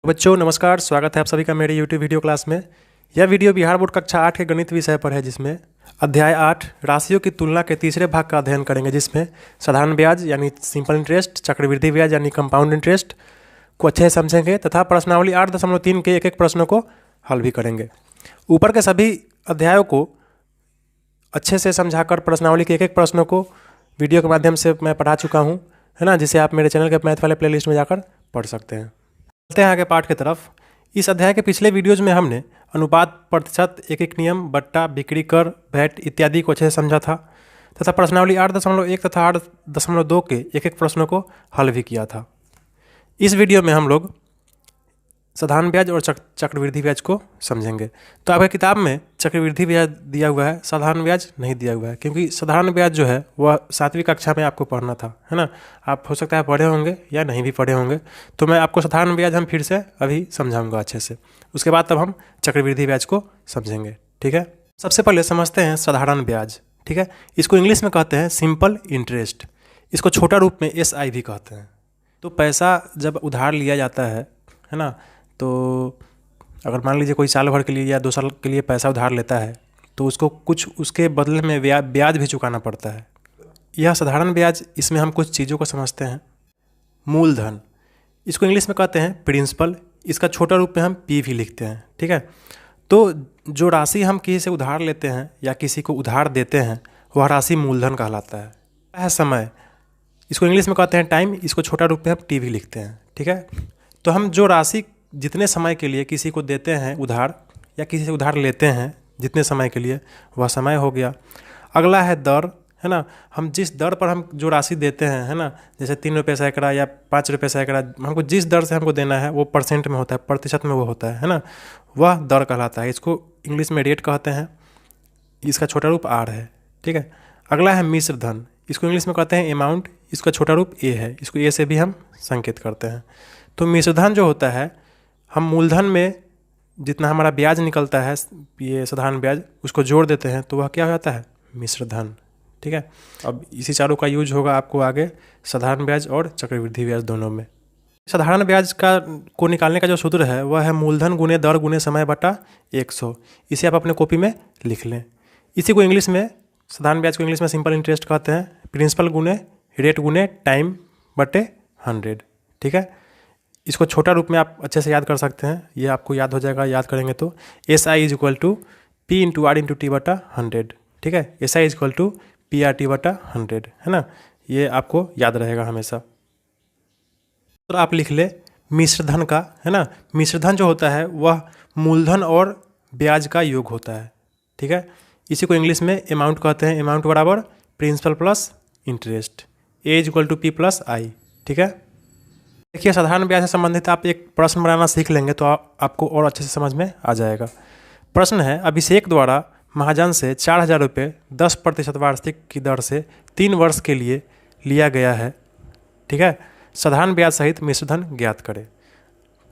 बच्चों नमस्कार, स्वागत है आप सभी का मेरे यूट्यूब वीडियो क्लास में। यह वीडियो बिहार बोर्ड कक्षा 8 के गणित विषय पर है, जिसमें अध्याय 8 राशियों की तुलना के तीसरे भाग का अध्ययन करेंगे, जिसमें साधारण ब्याज यानी सिंपल इंटरेस्ट, चक्रवृद्धि ब्याज यानी कंपाउंड इंटरेस्ट को अच्छे से समझेंगे तथा प्रश्नावली 8.3 के एक प्रश्नों को हल भी करेंगे। ऊपर के सभी अध्यायों को अच्छे से समझाकर प्रश्नावली के एक प्रश्नों को वीडियो के माध्यम से मैं पढ़ा चुका हूँ, है ना, जिसे आप मेरे चैनल के मैथ वाले प्लेलिस्ट में जाकर पढ़ सकते हैं। चलते हैं आगे पाठ की तरफ। इस अध्याय के पिछले वीडियोज में हमने अनुपात, प्रतिशत, एक नियम, बट्टा, बिक्री कर, वैट इत्यादि को अच्छे से समझा था तथा प्रश्नावली 8.1 तथा 8.2 के एक प्रश्नों को हल भी किया था। इस वीडियो में हम लोग साधारण ब्याज और चक्रवृद्धि ब्याज को समझेंगे। तो आपकी किताब में चक्रवृद्धि ब्याज दिया हुआ है, साधारण ब्याज नहीं दिया हुआ है, क्योंकि साधारण ब्याज जो है वह 7वीं कक्षा में आपको पढ़ना था, है ना। आप हो सकता है पढ़े होंगे या नहीं भी पढ़े होंगे, तो मैं आपको साधारण ब्याज हम फिर से अभी समझाऊंगा अच्छे से। उसके बाद तब हम चक्रवृद्धि ब्याज को समझेंगे, ठीक है। सबसे पहले समझते हैं साधारण ब्याज, ठीक है। इसको इंग्लिश में कहते हैं सिंपल इंटरेस्ट, इसको छोटा रूप में SI भी कहते हैं। तो पैसा जब उधार लिया जाता है ना, तो अगर मान लीजिए कोई साल भर के लिए या 2 साल के लिए पैसा उधार लेता है, तो उसको कुछ उसके बदले में ब्याज भी चुकाना पड़ता है। यह साधारण ब्याज, इसमें हम कुछ चीज़ों को समझते हैं। मूलधन, इसको इंग्लिश में कहते हैं प्रिंसिपल, इसका छोटा रूप में हम P भी लिखते हैं, ठीक है। तो जो राशि हम किसी से उधार लेते हैं या किसी को उधार देते हैं, वह राशि मूलधन कहलाता है। समय, इसको इंग्लिश में कहते हैं टाइम, इसको छोटा रूप में हम T भी लिखते हैं, ठीक है। तो हम जो राशि जितने समय के लिए किसी को देते हैं उधार या किसी से उधार लेते हैं जितने समय के लिए, वह समय हो गया। अगला है दर, है ना। हम जिस दर पर हम जो राशि देते हैं, है ना, जैसे 3 रुपये सैकड़ा या 5 रुपये सैकड़ा, हमको जिस दर से हमको देना है वो परसेंट में होता है, प्रतिशत में वो होता है ना, वह दर कहलाता है। इसको इंग्लिश में रेट कहते हैं, इसका छोटा रूप R है, ठीक है। अगला है मिश्र धन, इसको इंग्लिश में कहते हैं अमाउंट, इसका छोटा रूप A है, इसको A से भी हम संकेत करते हैं। तो मिश्र धन जो होता है, हम मूलधन में जितना हमारा ब्याज निकलता है, ये साधारण ब्याज, उसको जोड़ देते हैं तो वह क्या हो जाता है, मिश्र धन, ठीक है। अब इसी चारों का यूज होगा आपको आगे साधारण ब्याज और चक्रवृद्धि ब्याज दोनों में। साधारण ब्याज को निकालने का जो सूत्र है वह है मूलधन गुने दर गुने समय बटा 100। इसे आप अपने कॉपी में लिख लें। इसी को इंग्लिश में, साधारण ब्याज को इंग्लिश में सिंपल इंटरेस्ट कहते हैं। प्रिंसिपल गुने रेट गुने टाइम बटे 100, ठीक है। इसको छोटा रूप में आप अच्छे से याद कर सकते हैं, ये आपको याद हो जाएगा। याद करेंगे तो SI = P × R × T बटा 100, ठीक है। SI = PRT बटा 100, है ना, ये आपको याद रहेगा हमेशा। तो आप लिख ले मिश्रधन का, है ना। मिश्रधन जो होता है वह मूलधन और ब्याज का योग होता है, ठीक है। इसी को इंग्लिश में अमाउंट कहते हैं। अमाउंट बराबर principal plus interest, A = P + I, ठीक है। देखिए, साधारण ब्याज से संबंधित आप एक प्रश्न बनाना सीख लेंगे तो आपको और अच्छे से समझ में आ जाएगा। प्रश्न है, अभिषेक द्वारा महाजन से 4000 रुपये 10% वार्षिक की दर से 3 वर्ष के लिए लिया गया है, ठीक है। साधारण ब्याज सहित मिश्रधन ज्ञात करें।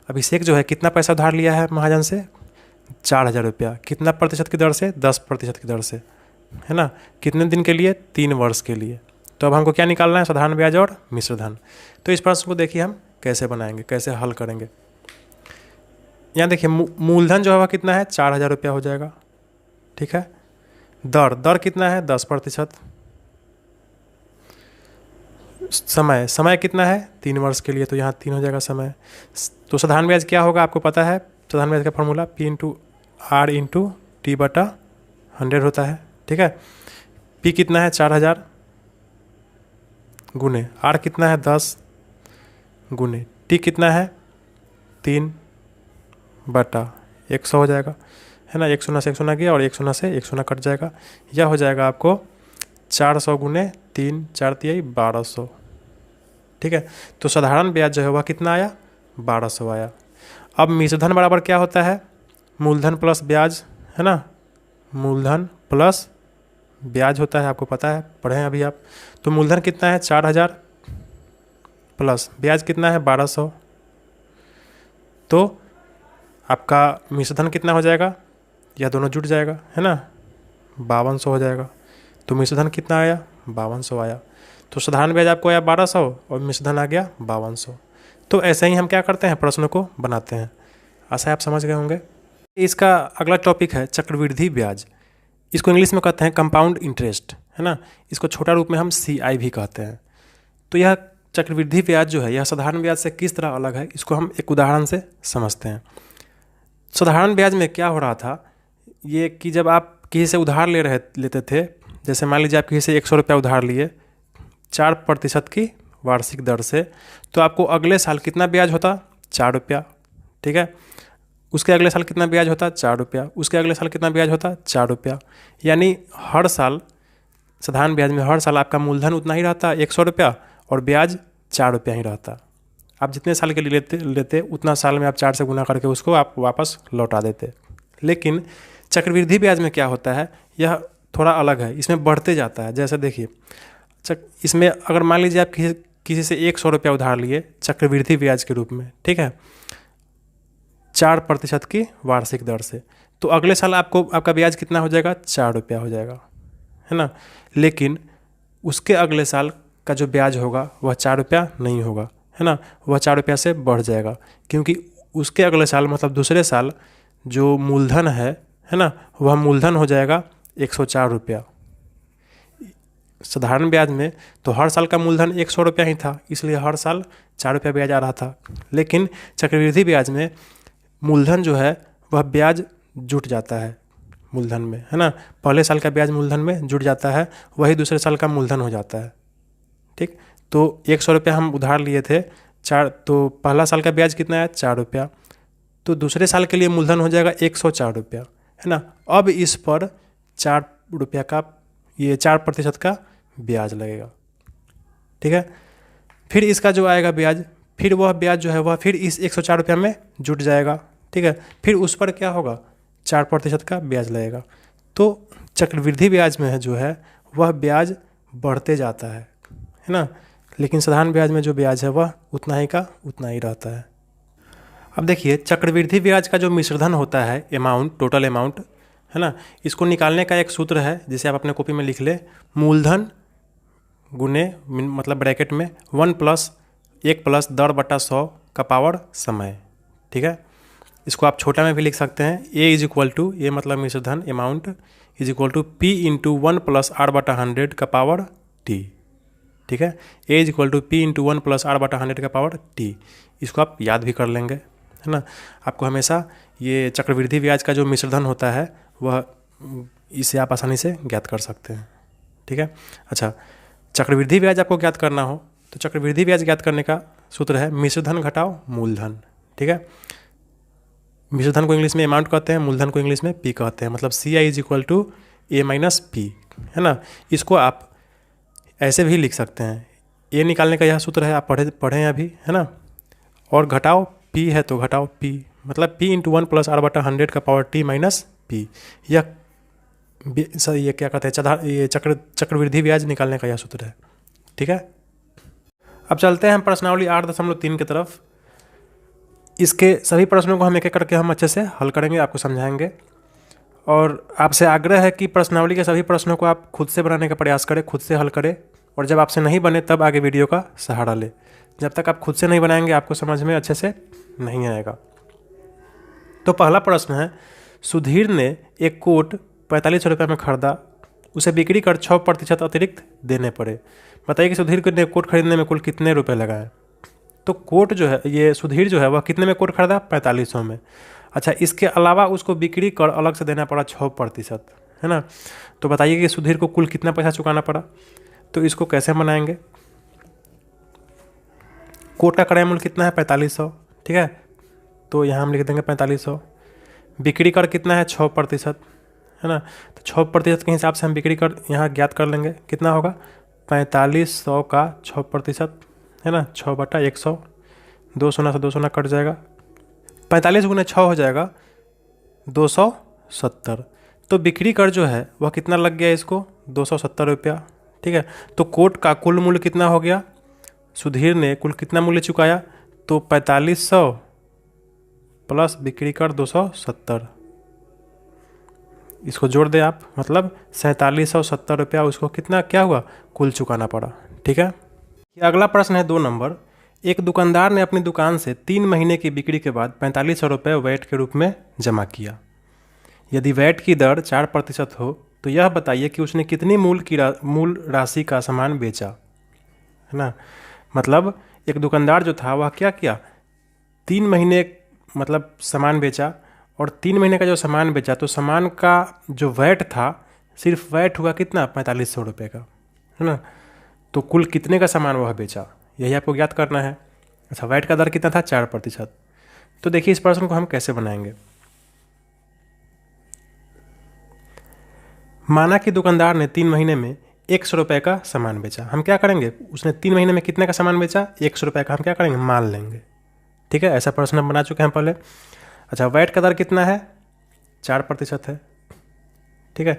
अभिषेक जो है कितना पैसा उधार लिया है महाजन से, 4000 रुपया, कितना प्रतिशत की दर से, 10% की दर से, है ना। कितने दिन के लिए, 3 वर्ष के लिए। तो अब हमको क्या निकालना है, साधारण ब्याज और मिश्रधन। तो इस प्रश्न को देखिए हम कैसे बनाएंगे, कैसे हल करेंगे। यहाँ देखिए मूलधन जो है वह कितना है, 4000 रुपया हो जाएगा, ठीक है। दर कितना है, 10%। समय कितना है, 3 वर्ष के लिए, तो यहाँ 3 हो जाएगा समय। तो साधारण ब्याज क्या होगा आपको पता है, साधारण ब्याज का फॉर्मूला P × R × T बटा 100 होता है, ठीक है। P कितना है, 4000 गुने R कितना है, 10 गुने T कितना है, 3 बटा 100 हो जाएगा, है ना। 1 शून्य से 1 शून्य गया और 1 शून्य से 1 शून्य कट जाएगा। यह हो जाएगा आपको 400 गुने 3, 4 × 1200, ठीक है। तो साधारण ब्याज जो है वह कितना आया, 1200 आया। अब मिश्रधन बराबर क्या होता है, मूलधन प्लस ब्याज, है ना। मूलधन प्लस ब्याज होता है, आपको पता है, पढ़े हैं अभी आप। तो मूलधन कितना है, 4000 प्लस ब्याज कितना है, 1200। तो आपका मिश्रधन कितना हो जाएगा, यह दोनों जुट जाएगा, है ना, 5200 हो जाएगा। तो मिश्रधन कितना आया, 5200 आया। तो साधारण ब्याज आपको आया 1200 और मिश्रधन आ गया 5200। तो ऐसे ही हम क्या करते हैं, प्रश्नों को बनाते हैं। आशा है आप समझ गए होंगे। इसका अगला टॉपिक है चक्रवृद्धि ब्याज। इसको इंग्लिश में कहते हैं कंपाउंड इंटरेस्ट, है ना। इसको छोटा रूप में हम CI भी कहते हैं। तो यह चक्रवृद्धि ब्याज जो है यह साधारण ब्याज से किस तरह अलग है, इसको हम एक उदाहरण से समझते हैं। साधारण ब्याज में क्या हो रहा था, ये कि जब आप किसी से उधार लेते थे, जैसे मान लीजिए आप किसी से 100 रुपया उधार लिए 4% की वार्षिक दर से, तो आपको अगले साल कितना ब्याज होता, 4 रुपया, ठीक है। उसके अगले साल कितना ब्याज होता, 4 रुपया। उसके अगले साल कितना ब्याज होता, 4 रुपया। यानी हर साल साधारण ब्याज में हर साल आपका मूलधन उतना ही रहता 100 रुपया और ब्याज 4 रुपया ही रहता। आप जितने साल के लिए लेते उतना साल में आप 4 से गुना करके उसको आप वापस लौटा देते। लेकिन चक्रवृद्धि ब्याज में क्या होता है, यह थोड़ा अलग है, इसमें बढ़ते जाता है। जैसे देखिए, इसमें अगर मान लीजिए आप किसी से 100 रुपया उधार लिए चक्रवृद्धि ब्याज के रूप में, ठीक है, 4% की वार्षिक दर से, तो अगले साल आपका ब्याज कितना हो जाएगा, 4 रुपया हो जाएगा, है ना। लेकिन उसके अगले साल का जो ब्याज होगा वह 4 रुपया नहीं होगा, है ना, वह 4 रुपया से बढ़ जाएगा, क्योंकि उसके अगले साल मतलब दूसरे साल जो मूलधन है ना, वह मूलधन हो जाएगा 104 रुपया। साधारण ब्याज में तो हर साल का मूलधन 100 रुपया ही था, इसलिए हर साल 4 रुपया ब्याज आ रहा था। लेकिन चक्रवृद्धि ब्याज में मूलधन जो है वह ब्याज जुट जाता है मूलधन में, है ना। पहले साल का ब्याज मूलधन में जुट जाता है, वही दूसरे साल का मूलधन हो जाता है, ठीक। तो 100 रुपया हम उधार लिए थे, तो पहला साल का ब्याज कितना है, 4 रुपया। तो दूसरे साल के लिए मूलधन हो जाएगा 104 रुपया, है ना। अब इस पर 4 रुपया का 4% का ब्याज लगेगा, ठीक है। फिर इसका जो आएगा ब्याज, फिर वह ब्याज जो है वह फिर इस 104 रुपया में जुट जाएगा, ठीक है। फिर उस पर क्या होगा, 4% का ब्याज लगेगा। तो चक्रवृद्धि ब्याज में जो है वह ब्याज बढ़ते जाता है ना। लेकिन साधारण ब्याज में जो ब्याज है वह उतना ही का उतना ही रहता है। अब देखिए, चक्रवृद्धि ब्याज का जो मिश्रधन होता है, अमाउंट, टोटल अमाउंट, है ना, इसको निकालने का एक सूत्र है जिसे आप अपने कॉपी में लिख ले, मूलधन गुने मतलब ब्रैकेट में 1 + दर बटा 100 का पावर समय, ठीक है। इसको आप छोटा में भी लिख सकते हैं, A मतलब मिश्रधन अमाउंट P × 1 + R/100 का पावर T, ठीक है। A P × 1 + R/100 का पावर T। इसको आप याद भी कर लेंगे, है ना। आपको हमेशा ये चक्रवृद्धि ब्याज का जो मिश्रधन होता है वह इसे आप आसानी से ज्ञात कर सकते हैं, ठीक है। अच्छा, चक्रवृद्धि ब्याज आपको ज्ञात करना हो तो चक्रवृद्धि ब्याज ज्ञात करने का सूत्र है मिश्रधन घटाओ मूलधन, ठीक है। मिश्रधन को इंग्लिश में अमाउंट कहते हैं, मूलधन को इंग्लिश में P कहते हैं, मतलब CI = A - P, है ना। इसको आप ऐसे भी लिख सकते हैं, A निकालने का यह सूत्र है, आप पढ़े हैं अभी, है ना। और घटाओ P है तो घटाओ P, मतलब P × 1 + R/100 का पावर T - P। ये क्या कहते हैं, ये चक्रवृद्धि ब्याज निकालने का यह सूत्र है, ठीक है। अब चलते हैं हम प्रश्नावली 8.3 की तरफ। इसके सभी प्रश्नों को हम एक एक करके हम अच्छे से हल करेंगे, आपको समझाएंगे। और आपसे आग्रह है कि प्रश्नावली के सभी प्रश्नों को आप खुद से बनाने का प्रयास करें, खुद से हल करें, और जब आपसे नहीं बने तब आगे वीडियो का सहारा लें। जब तक आप खुद से नहीं बनाएंगे आपको समझ में अच्छे से नहीं आएगा। तो पहला प्रश्न है, सुधीर ने एक कोट 45 रुपये में खरीदा, उसे बिक्री कर 6% अतिरिक्त देने पड़े। बताइए कि सुधीर ने कोट खरीदने में कुल कितने रुपए लगाए। तो कोट जो है, ये सुधीर जो है वह कितने में कोट खरीदा, 4500 में। अच्छा, इसके अलावा उसको बिक्री कर अलग से देना पड़ा 6%, है ना। तो बताइए कि सुधीर को कुल कितना पैसा चुकाना पड़ा। तो इसको कैसे बनाएंगे, कोट का क्रय मूल्य कितना है, 4500, ठीक है। तो यहाँ हम लिख देंगे 4500। बिक्री कर कितना है, 6%, है ना। तो 6% के हिसाब से हम बिक्री कर यहाँ ज्ञात कर लेंगे, कितना होगा, 4500 का 6%, है ना, 6/100, 2 शून्य से 2 शून्य कट जाएगा, 45 × 6 हो जाएगा 270। तो बिक्री कर जो है वह कितना लग गया इसको, 270 रुपया, ठीक है। तो कोट का कुल मूल्य कितना हो गया, सुधीर ने कुल कितना मूल्य चुकाया, तो 4500 प्लस बिक्री कर 270, इसको जोड़ दे आप, मतलब 4770 रुपया उसको कितना क्या हुआ, कुल चुकाना पड़ा, ठीक है। अगला प्रश्न है 2 नंबर, एक दुकानदार ने अपनी दुकान से 3 महीने की बिक्री के बाद 4500 रुपये वैट के रूप में जमा किया। यदि वैट की दर 4% हो तो यह बताइए कि उसने कितनी मूल राशि का सामान बेचा, है ना। मतलब एक दुकानदार जो था वह क्या किया, 3 महीने मतलब सामान बेचा, और 3 महीने का जो सामान बेचा तो सामान का जो वैट था, सिर्फ वैट हुआ कितना, 4500 रुपये का, है ना। तो कुल कितने का सामान वह बेचा, यही आपको ज्ञात करना है। अच्छा, वैट का दर कितना था, 4%। तो देखिए इस प्रश्न को हम कैसे बनाएंगे। माना कि दुकानदार ने 3 महीने में 100 रुपये का सामान बेचा। हम क्या करेंगे, उसने 3 महीने में कितने का सामान बेचा, 100 रुपये का, हम क्या करेंगे, मान लेंगे। ठीक है, ऐसा प्रश्न हम बना चुके हैं पहले। अच्छा, वैट का दर कितना है, 4% है। ठीक है,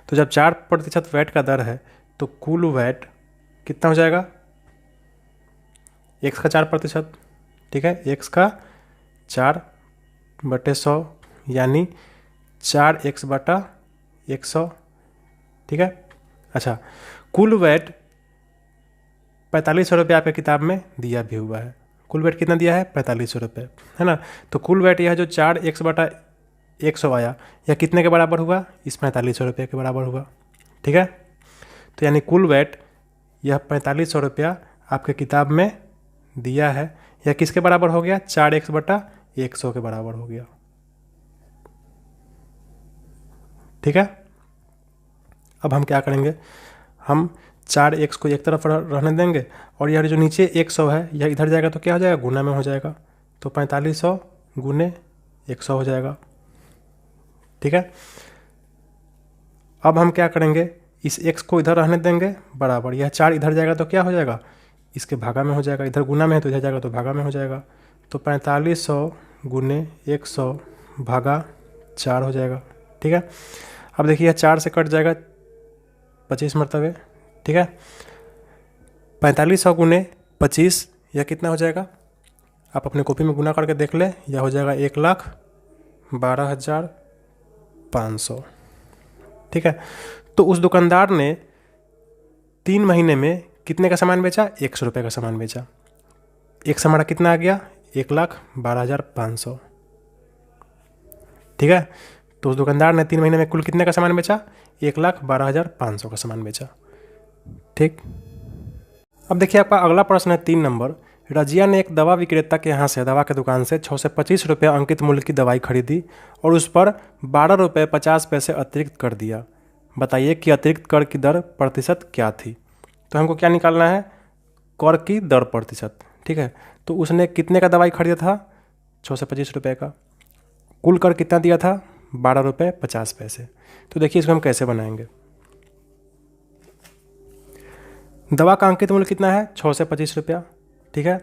तो जब 4% वैट का दर है तो कुल वैट कितना हो जाएगा, x का 4%। ठीक है, x का 4/100 यानी 4x/100। ठीक है। अच्छा, कुल वैट 4500 रुपये आपके किताब में दिया भी हुआ है। कुल वैट कितना दिया है, 4500 रुपये, है ना। तो कुल वैट यह जो 4x/100 आया, यह कितने के बराबर हुआ, इस 4500 रुपये के बराबर हुआ। ठीक है, तो यानी कुल वैट यह 4500 रुपया आपके किताब में दिया है, यह किसके बराबर हो गया, 4x/100 के बराबर हो गया। ठीक है, अब हम क्या करेंगे, हम 4x को एक तरफ रहने देंगे और यह जो नीचे 100 है यह इधर जाएगा तो क्या हो जाएगा, गुना में हो जाएगा। तो 4500 गुने 100 हो जाएगा। ठीक है, अब हम क्या करेंगे, इस x को इधर रहने देंगे बराबर, यह 4 इधर जाएगा तो क्या हो जाएगा, इसके भागा में हो जाएगा। इधर गुना में है तो इधर जाएगा तो भागा में हो जाएगा। तो 4500 गुने 100 भागा 4 हो जाएगा। ठीक है, अब देखिए यह 4 से कट जाएगा 25 मरतबे। ठीक है, 4500 गुने 25 यह कितना हो जाएगा, आप अपने कॉपी में गुना करके देख ले, यह हो जाएगा 1,12,500। ठीक है, तो उस दुकानदार ने 3 महीने में कितने का सामान बेचा, 100 रुपये का सामान बेचा। एक हमारा कितना आ गया, 1,12,500। ठीक है, तो उस दुकानदार ने 3 महीने में कुल कितने का सामान बेचा, 1,12,500 का सामान बेचा। ठीक, अब देखिए आपका अगला प्रश्न है 3 नंबर। रजिया ने एक दवा विक्रेता के यहाँ से, दवा की दुकान से 6 से 25 रुपये अंकित मूल्य की दवाई खरीदी और उस पर 12 रुपये 50 पैसे अतिरिक्त कर दिया। बताइए कि अतिरिक्त कर की दर प्रतिशत क्या थी। तो हमको क्या निकालना है, कर की दर प्रतिशत। ठीक है, तो उसने कितने का दवाई खरीदा था, 6 से 25 रुपये का। कुल कर कितना दिया था, 12 रुपये 50 पैसे। तो देखिए इसको हम कैसे बनाएंगे। दवा का अंकित मूल्य कितना है, 6 से 25 रुपया। ठीक है,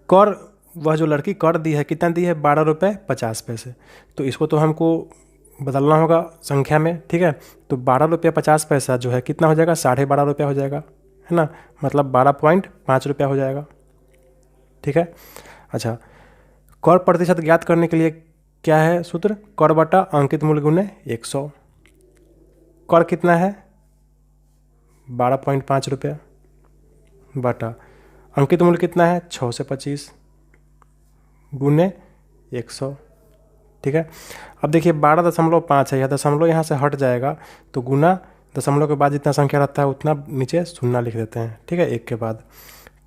कर वह जो लड़की कर दी है कितना दी है, 12 रुपये 50 पैसे। तो इसको तो हमको बदलना होगा संख्या में। ठीक है, तो 12 रुपये 50 पैसा जो है कितना हो जाएगा, 12.5 रुपया हो जाएगा, है ना। मतलब 12.5 रुपया हो जाएगा। ठीक है, अच्छा, कर प्रतिशत ज्ञात करने के लिए क्या है सूत्र, कर बटा अंकित मूल्य गुने 100। कर कितना है, 12.5 रुपया बटा अंकित मूल्य कितना है, 6 से 25 गुने 100। ठीक है, अब देखिए 12.5 है, यह दशमलव यहाँ से हट जाएगा तो गुना दशमलव के बाद जितना संख्या रहता है उतना नीचे शून्य लिख देते हैं। ठीक है, 1 के बाद,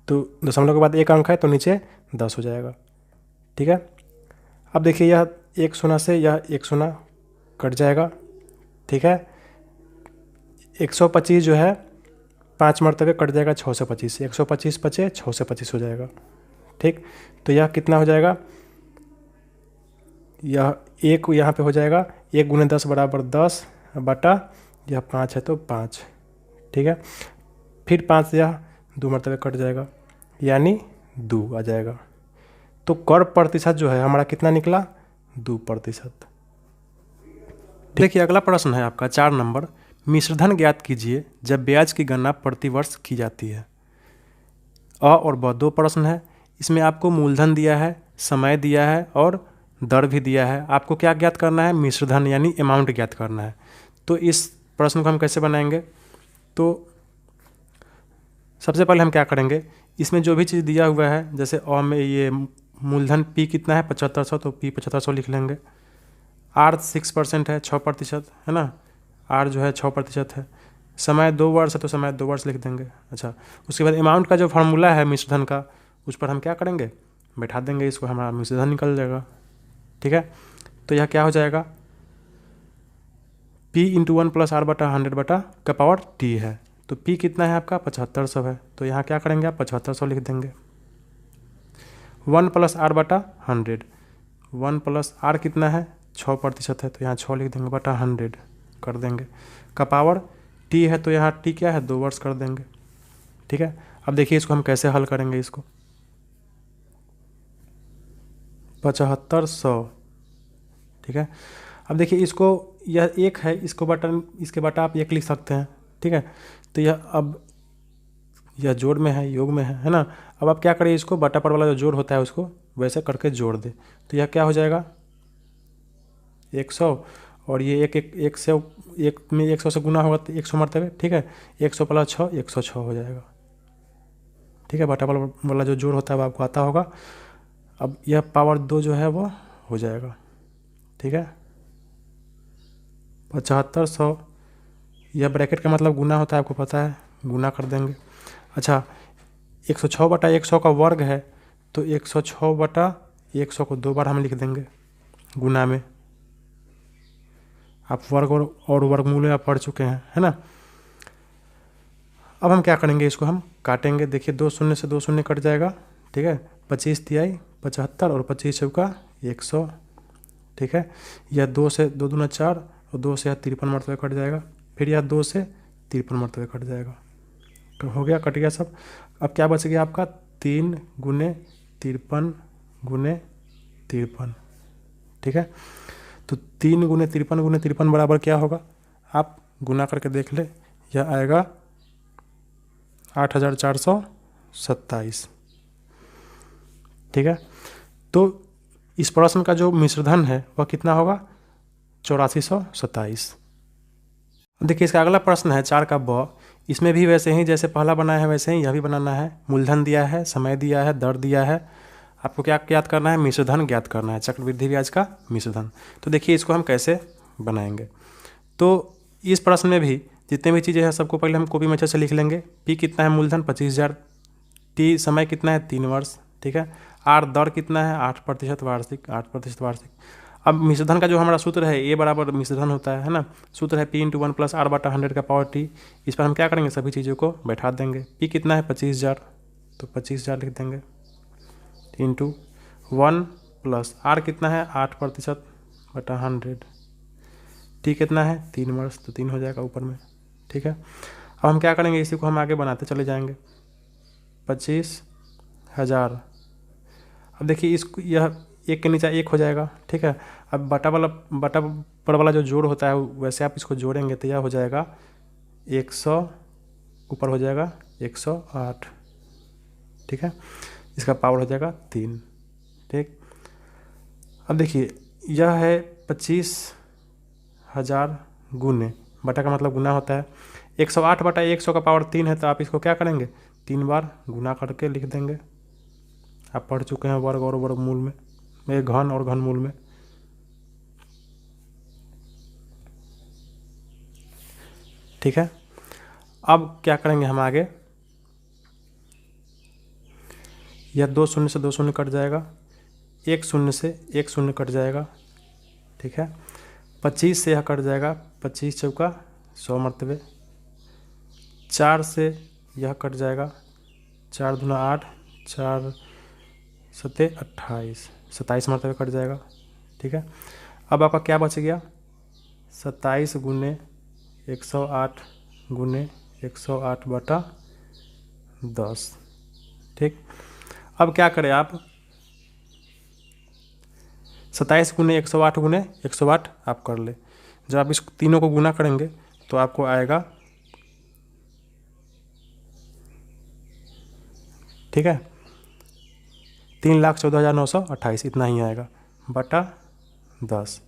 तो दशमलव के बाद 1 अंक है तो नीचे 10 हो जाएगा। ठीक है, अब देखिए यह 1 शून्य से यह 1 शून्य कट जाएगा। ठीक है, 125 जो है 5 मरतबे कट जाएगा 6 से 25 से, 125 बचे 6 से 25 हो जाएगा। ठीक, तो यह कितना हो जाएगा, यह 1 यहाँ पे हो जाएगा, 1 गुने 10 बराबर 10 बटा यह 5 है तो 5। ठीक है, फिर 5 यह 2 मरतबे कट जाएगा यानी 2 आ जाएगा। तो कर प्रतिशत जो है हमारा कितना निकला, 2%। देखिए अगला प्रश्न है आपका 4 नंबर। मिश्रधन ज्ञात कीजिए जब ब्याज की गणना प्रतिवर्ष की जाती है। अ और ब 2 प्रश्न है। इसमें आपको मूलधन दिया है, समय दिया है और दर भी दिया है। आपको क्या ज्ञात करना है, मिश्रधन यानी अमाउंट ज्ञात करना है। तो इस प्रश्न को हम कैसे बनाएंगे, तो सबसे पहले हम क्या करेंगे, इसमें जो भी चीज़ दिया हुआ है, जैसे अ में ये मूलधन पी कितना है 7500, तो पी 7500 लिख लेंगे। आर 6% है, 6% है ना, आर जो है 6% है। समय 2 वर्ष है तो समय 2 वर्ष लिख देंगे। अच्छा, उसके बाद अमाउंट का जो फार्मूला है मिश्रधन का, उस पर हम क्या करेंगे, बैठा देंगे इसको, हमारा मिश्रधन निकल जाएगा। ठीक है, तो यह क्या हो जाएगा, P इंटू 1+R/100 का पावर T है। तो P कितना है आपका 7500 है, तो यहाँ क्या करेंगे आप 7500 लिख देंगे। 1+R/100, 1+R कितना है 6% है, तो यहाँ 6 लिख देंगे बटा 100 कर देंगे। का पावर T है, तो यहाँ T क्या है 2 वर्ष कर देंगे। ठीक है, अब देखिए इसको हम कैसे हल करेंगे, इसको 7500। ठीक है, अब देखिए इसको, यह 1 है, इसको बटन, इसके बटा आप 1 लिख सकते हैं। ठीक है, तो यह अब यह जोड़ में है, योग में है ना। अब आप क्या करिए, इसको बटा पर वाला जो जोड़ होता है उसको वैसे करके जोड़ दे, तो यह क्या हो जाएगा 100, और ये एक से एक में 100 से गुना होगा तो 100 मरतबे। ठीक है, 100 + 6 106 हो जाएगा। ठीक है, बटा वाला जो जोड़ होता है वो आपको आता होगा। अब यह पावर 2 जो है वो हो जाएगा। ठीक है, 7500, यह ब्रैकेट का मतलब गुना होता है, आपको पता है, गुना कर देंगे। अच्छा, 106/100 का वर्ग है, तो 106/100 को 2 बार हम लिख देंगे गुना में। आप वर्ग और वर्गमूल में आप पढ़ चुके हैं, है ना। अब हम क्या करेंगे, इसको हम काटेंगे। देखिए 2 शून्य से 2 शून्य कट जाएगा। ठीक है, 25 तिहाई 75 और 25 चौका 100। ठीक है, यह 2 से 2 दूना 4 और 2 से 53 मरतबे कट जाएगा। फिर यह 2 से 53 मरतबे कट जाएगा। तो हो गया, कट गया सब। अब क्या बच गया आपका 3 × 53 × 53। ठीक है, तो 3 × 53 × 53 बराबर क्या होगा, आप गुना करके देख ले, यह आएगा 8427। ठीक है, तो इस प्रश्न का जो मिश्रधन है वह कितना होगा 8427। देखिए इसका अगला प्रश्न है 4 का ब। इसमें भी वैसे ही जैसे पहला बनाया है वैसे ही यह भी बनाना है। मूलधन दिया है, समय दिया है, दर दिया है। आपको क्या ज्ञात करना है, मिश्रधन ज्ञात करना है, चक्रवृद्धि ब्याज का मिश्रधन। तो देखिए इसको हम कैसे बनाएंगे। तो इस प्रश्न में भी जितने भी चीज़ें हैं सबको पहले हम कॉपी में अच्छे से लिख लेंगे। P कितना है मूलधन 25000, T समय कितना है 3 वर्ष। ठीक है, R दर कितना है 8% वार्षिक, 8% वार्षिक। अब मिश्रधन का जो हमारा सूत्र है A बराबर मिश्रधन होता है ना, सूत्र है P इंटू 1+R/100 का पावर T। इस पर हम क्या करेंगे, सभी चीज़ों को बैठा देंगे। P कितना है 25000, तो 25000 लिख देंगे इंटू 1+R कितना है 8%/100। T कितना है 3 वर्ष, तो 3 हो जाएगा ऊपर में। ठीक है, अब हम क्या करेंगे, इसी को हम आगे बनाते चले जाएंगे। 25000। अब देखिए इसको, यह 1 के नीचे 1 हो जाएगा। ठीक है, अब बटा पर वाला जो जोड़ होता है वैसे आप इसको जोड़ेंगे तो यह हो जाएगा 100, ऊपर हो जाएगा 108। ठीक है, इसका पावर हो जाएगा 3। ठीक, अब देखिए यह है 25000 गुने, बटा का मतलब गुना होता है। 108/100 का पावर 3 है, तो आप इसको क्या करेंगे 3 बार गुना करके लिख देंगे। आप पढ़ चुके हैं वर्ग और वर्गमूल में, घन और घनमूल में। ठीक है, अब क्या करेंगे हम आगे, यह 2 शून्य से 2 शून्य कट जाएगा, 1 शून्य से 1 शून्य कट जाएगा। ठीक है, 25 से यह कट जाएगा, 25 चौका 100 मरतबे। 4 से यह कट जाएगा, 4 दूना 8, 4 सत्ते 28, 27 मरतबे कट जाएगा। ठीक है, अब आपका क्या बच गया 27 × 108 × 108/10। ठीक, अब क्या करें आप 27 × 108 × 108 आप कर ले। जब आप इस तीनों को गुना करेंगे तो आपको आएगा, ठीक है, 3,14,928 इतना ही आएगा बटा 10।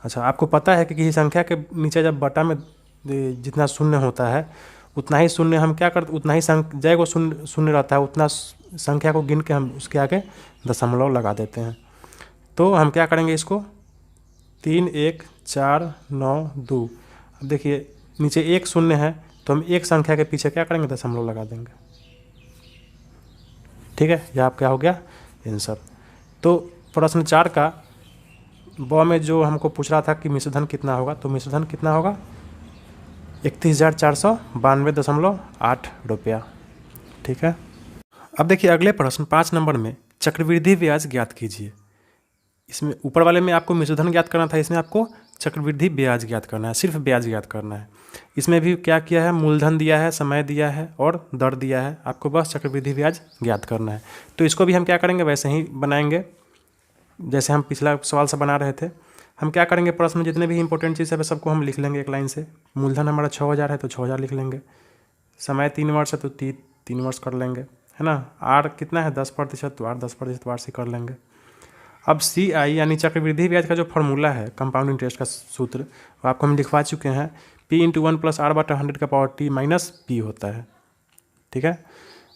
अच्छा, आपको पता है कि किसी संख्या के नीचे जब बटा में जितना शून्य होता है उतना ही शून्य हम क्या करते, उतना ही जय को शून्य शून्य रहता है, उतना संख्या को गिन के हम उसके आगे दशमलव लगा देते हैं। तो हम क्या करेंगे, इसको 3 1 4 9 2। अब देखिए नीचे एक शून्य है तो हम एक संख्या के पीछे क्या करेंगे, दशमलव लगा देंगे। ठीक है, यह आप क्या हो गया आंसर। तो प्रश्न 4 का ब में जो हमको पूछ रहा था कि मिश्र धन कितना होगा, तो मिश्र धन कितना होगा 31,492.8 रुपया। ठीक है, अब देखिए अगले प्रश्न 5 नंबर में चक्रवृद्धि ब्याज ज्ञात कीजिए। इसमें ऊपर वाले में आपको मिश्र धन ज्ञात करना था, इसमें आपको चक्रवृद्धि ब्याज ज्ञात करना है, सिर्फ ब्याज ज्ञात करना है। इसमें भी क्या किया है, मूलधन दिया है, समय दिया है और दर दिया है, आपको बस चक्रवृद्धि ब्याज ज्ञात करना है। तो इसको भी हम क्या करेंगे, वैसे ही बनाएंगे जैसे हम पिछला सवाल से बना रहे थे। हम क्या करेंगे, प्रश्न में जितने भी इंपॉर्टेंट चीज़ है सबको हम लिख लेंगे एक लाइन से। मूलधन हमारा 6,000 है तो 6,000 लिख लेंगे, समय 3 वर्ष है तो 3 वर्ष कर लेंगे, है ना। आर कितना है 10%, तो आर 10% वार्षिक कर लेंगे। अब CI यानी चक्रवृद्धि ब्याज का जो फॉर्मूला है, कंपाउंड इंटरेस्ट का सूत्र, वो आपको हम लिखवा चुके हैं। P × 1 + R/100 का पावर T माइनस P होता है। ठीक है,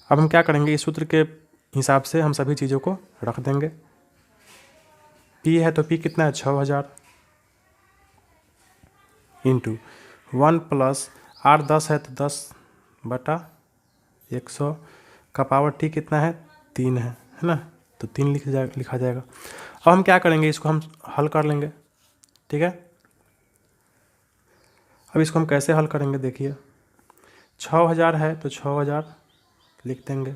अब हम क्या करेंगे, इस सूत्र के हिसाब से हम सभी चीज़ों को रख देंगे। P है तो P कितना है 6,000 इंटू 1 + R 10 है तो 10/100 का पावर T कितना है 3 है ना, तो 3 लिखा जाएगा। अब हम क्या करेंगे, इसको हम हल कर लेंगे। ठीक है, अब इसको हम कैसे हल करेंगे, देखिए 6,000 है तो 6,000 लिख देंगे।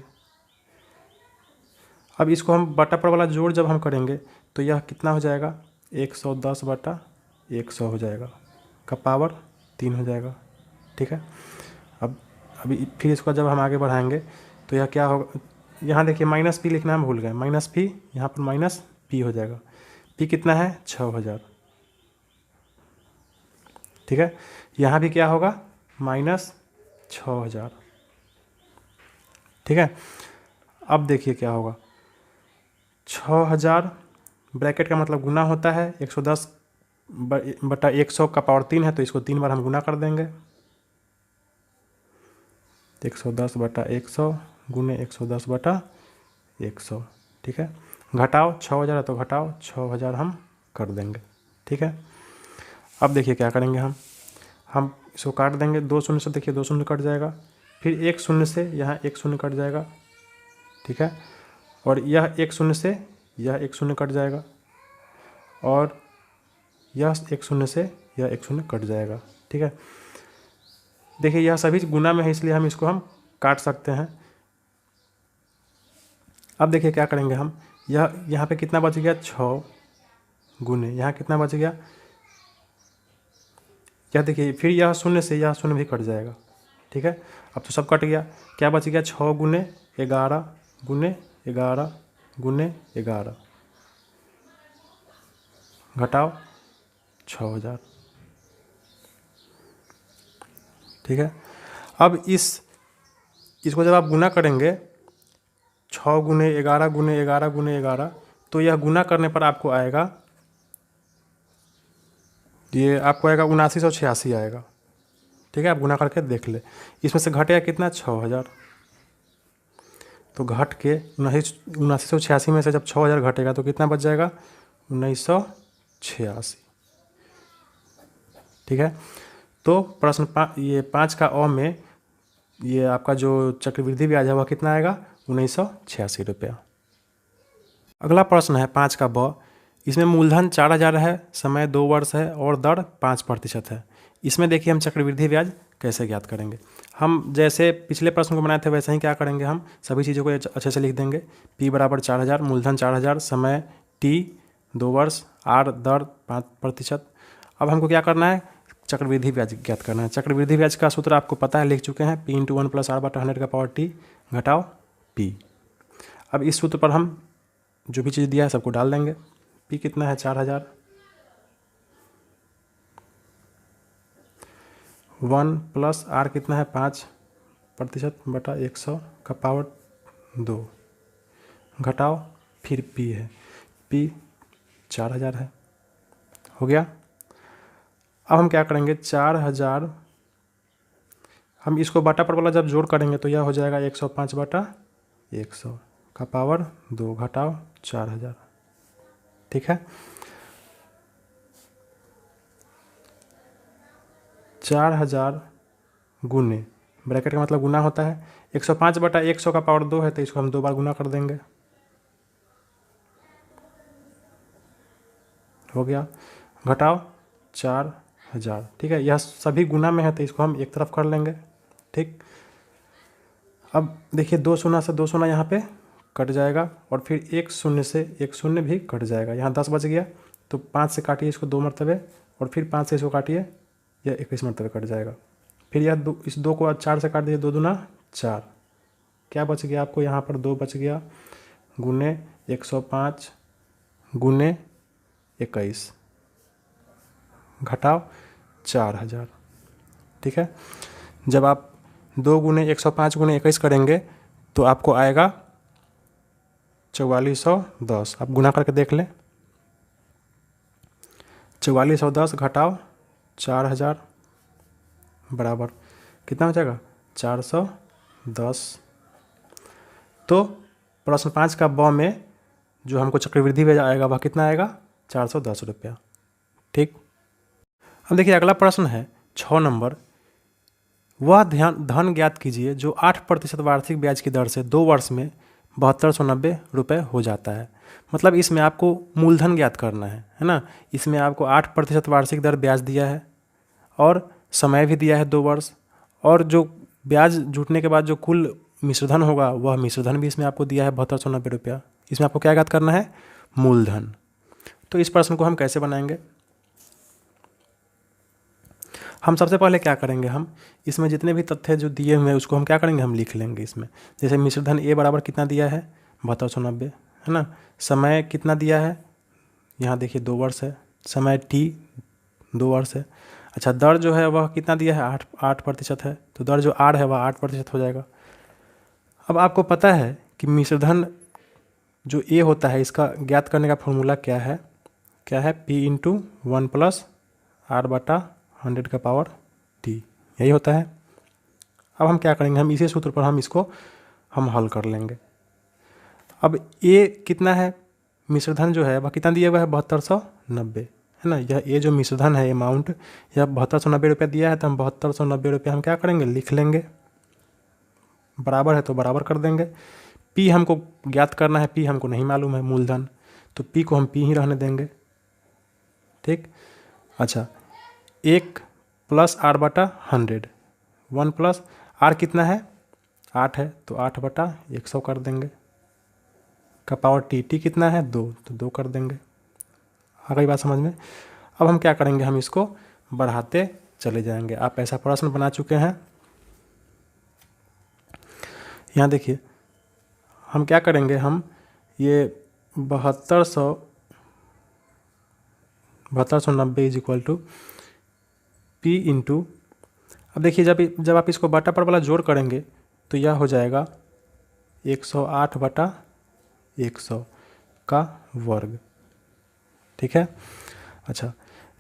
अब इसको हम बटा पर वाला जोड़ जब हम करेंगे तो यह कितना हो जाएगा 110/100 हो जाएगा, का पावर 3 हो जाएगा। ठीक है, अब अभी फिर इसको जब हम आगे बढ़ाएंगे तो यह क्या होगा, यहाँ देखिए माइनस P लिखना हम भूल गए, माइनस P यहाँ पर माइनस P हो जाएगा। P कितना है 6,000। ठीक है, यहाँ भी क्या होगा -6,000। ठीक है, अब देखिए क्या होगा, 6,000 ब्रैकेट का मतलब गुना होता है, 110/100 का पावर 3 है तो इसको 3 बार हम गुना कर देंगे। 110/100 गुने 110/100। ठीक है, घटाओ 6,000 है तो घटाओ 6,000 हम कर देंगे। ठीक है, अब देखिए क्या करेंगे, हम इसको काट देंगे, 2 शून्य से देखिए 2 शून्य कट जाएगा, फिर 1 शून्य से यहाँ 1 शून्य कट जाएगा। ठीक है, और यह 1 शून्य से यह 1 शून्य कट जाएगा, और यह 1 शून्य से यह 1 शून्य कट जाएगा। ठीक है, देखिए यह सभी गुना में है इसलिए हम इसको काट सकते हैं। अब देखिए क्या करेंगे, हम यह यहाँ पे कितना बच गया 6 गुने यहाँ कितना बच गया, यह देखिए फिर यह शून्य से यह शून्य भी कट जाएगा। ठीक है, अब तो सब कट गया, क्या बच गया 6 गुने 11 गुने 11 गुने 11, घटाओ 6,000। ठीक है, अब इसको जब आप गुना करेंगे 6 गुने 11 गुने 11 गुने 11, तो यह गुना करने पर आपको आएगा, ये आपको आएगा 7986 आएगा। ठीक है, आप गुना करके देख ले, इसमें से घटेगा कितना 6,000, तो घट के 7986 में से जब 6,000 घटेगा तो कितना बच जाएगा 1986। ठीक है, तो प्रश्न 5 का अ में ये आपका जो चक्रवृद्धि ब्याज है वह कितना आएगा 1986 रुपया। अगला प्रश्न है 5 का ब, इसमें मूलधन 4,000 है, समय 2 वर्ष है और दर 5% है। इसमें देखिए हम चक्रवृद्धि ब्याज कैसे ज्ञात करेंगे। हम जैसे पिछले प्रश्न को बनाए थे वैसे ही क्या करेंगे, हम सभी चीज़ों को अच्छे से लिख देंगे। P = 4,000, मूलधन 4,000, समय T 2 वर्ष, R दर 5%। अब हमको क्या करना है, चक्रवृद्धि ब्याज ज्ञात करना है। चक्रवृद्धि ब्याज का सूत्र आपको पता है, लिख चुके हैं, P × 1 + R/100 का पावर T घटाओ P। अब इस सूत्र पर हम जो भी चीज़ दिया है सबको डाल देंगे। P कितना है 4,000, 1 + R कितना है 5%/100 का पावर 2, घटाओ फिर P है, P 4,000 है, हो गया। अब हम क्या करेंगे 4,000 हम इसको बटा पर वाला जब जोड़ करेंगे तो यह हो जाएगा 105 बटा 100 का पावर 2 घटाओ 4000। ठीक है, 4000 गुने, ब्रैकेट का मतलब गुना होता है, 105 बटा 100 का पावर 2 है तो इसको हम 2 बार गुना कर देंगे, हो गया, घटाओ 4000। ठीक है, यह सभी गुना में है तो इसको हम एक तरफ कर लेंगे। ठीक, अब देखिए 2 शून्य से 2 शून्य यहाँ पे कट जाएगा और फिर 1 शून्य से 1 शून्य भी कट जाएगा, यहाँ 10 बच गया तो 5 से काटिए इसको 2 मरतबे और फिर 5 से इसको काटिए, यह 21 मरतबे कट जाएगा। फिर यह इस 2 को 4 से काट दीजिए, 2 दूना 4, क्या बच गया आपको यहाँ पर 2 बच गया, गुने 105 गुने 21 घटाओ 4000। ठीक है, जब आप 2 गुने 105 गुने 21 करेंगे तो आपको आएगा 4410। आप गुना करके देख लें, 4410 घटाओ 4000 बराबर कितना हो जाएगा 410। तो प्रश्न 5 का ब में जो हमको चक्रवृद्धि ब्याज आएगा वह कितना आएगा 410 रुपया। ठीक, अब देखिए अगला प्रश्न है 6 नंबर, वह धन ज्ञात कीजिए जो 8% वार्षिक ब्याज की दर से 2 वर्ष में 7290 रुपये हो जाता है। मतलब इसमें आपको मूलधन ज्ञात करना है ना। इसमें आपको 8% वार्षिक दर ब्याज दिया है और समय भी दिया है 2 वर्ष, और जो ब्याज जुटने के बाद जो कुल मिश्रधन होगा वह मिश्रधन भी इसमें आपको दिया है 7290 रुपया। इसमें आपको क्या ज्ञात करना है, मूलधन। तो इस प्रश्न को हम कैसे बनाएंगे, हम सबसे पहले क्या करेंगे, हम इसमें जितने भी तथ्य जो दिए हुए हैं उसको हम क्या करेंगे, हम लिख लेंगे इसमें। जैसे मिश्रधन ए बराबर कितना दिया है 7290 है ना, समय कितना दिया है, यहाँ देखिए 2 वर्ष है, समय टी 2 वर्ष है। अच्छा, दर जो है वह कितना दिया है 8% है, तो दर जो आर है वह 8% हो जाएगा। अब आपको पता है कि मिश्रधन जो ए होता है इसका ज्ञात करने का फॉर्मूला क्या है, पी इंटू 1 प्लस आर बटा 100 का पावर टी, यही होता है। अब हम क्या करेंगे, हम इसी सूत्र पर हम इसको हम हल कर लेंगे। अब ए कितना है, मिश्रधन जो है वह कितना दिया हुआ है 7290 है ना। यह ए जो मिश्रधन है अमाउंट यह 7290 रुपया दिया है, तो हम 7290 रुपया हम क्या करेंगे, लिख लेंगे, बराबर है तो बराबर कर देंगे। पी हमको ज्ञात करना है, पी हमको नहीं मालूम है मूलधन, तो पी को हम पी ही रहने देंगे। ठीक, अच्छा 1 प्लस आर बटा 100, 1 प्लस आर कितना है 8 है तो 8 बटा 100 कर देंगे, का पावर टी कितना है 2 तो 2 कर देंगे। आ गई बात समझ में। अब हम क्या करेंगे, हम इसको बढ़ाते चले जाएंगे। आप ऐसा प्रश्न बना चुके हैं, यहाँ देखिए हम क्या करेंगे, हम ये 7290 is equal to P into, अब देखिए जब आप इसको बटा पर वाला जोड़ करेंगे तो यह हो जाएगा 108 बटा 100 का वर्ग। ठीक है, अच्छा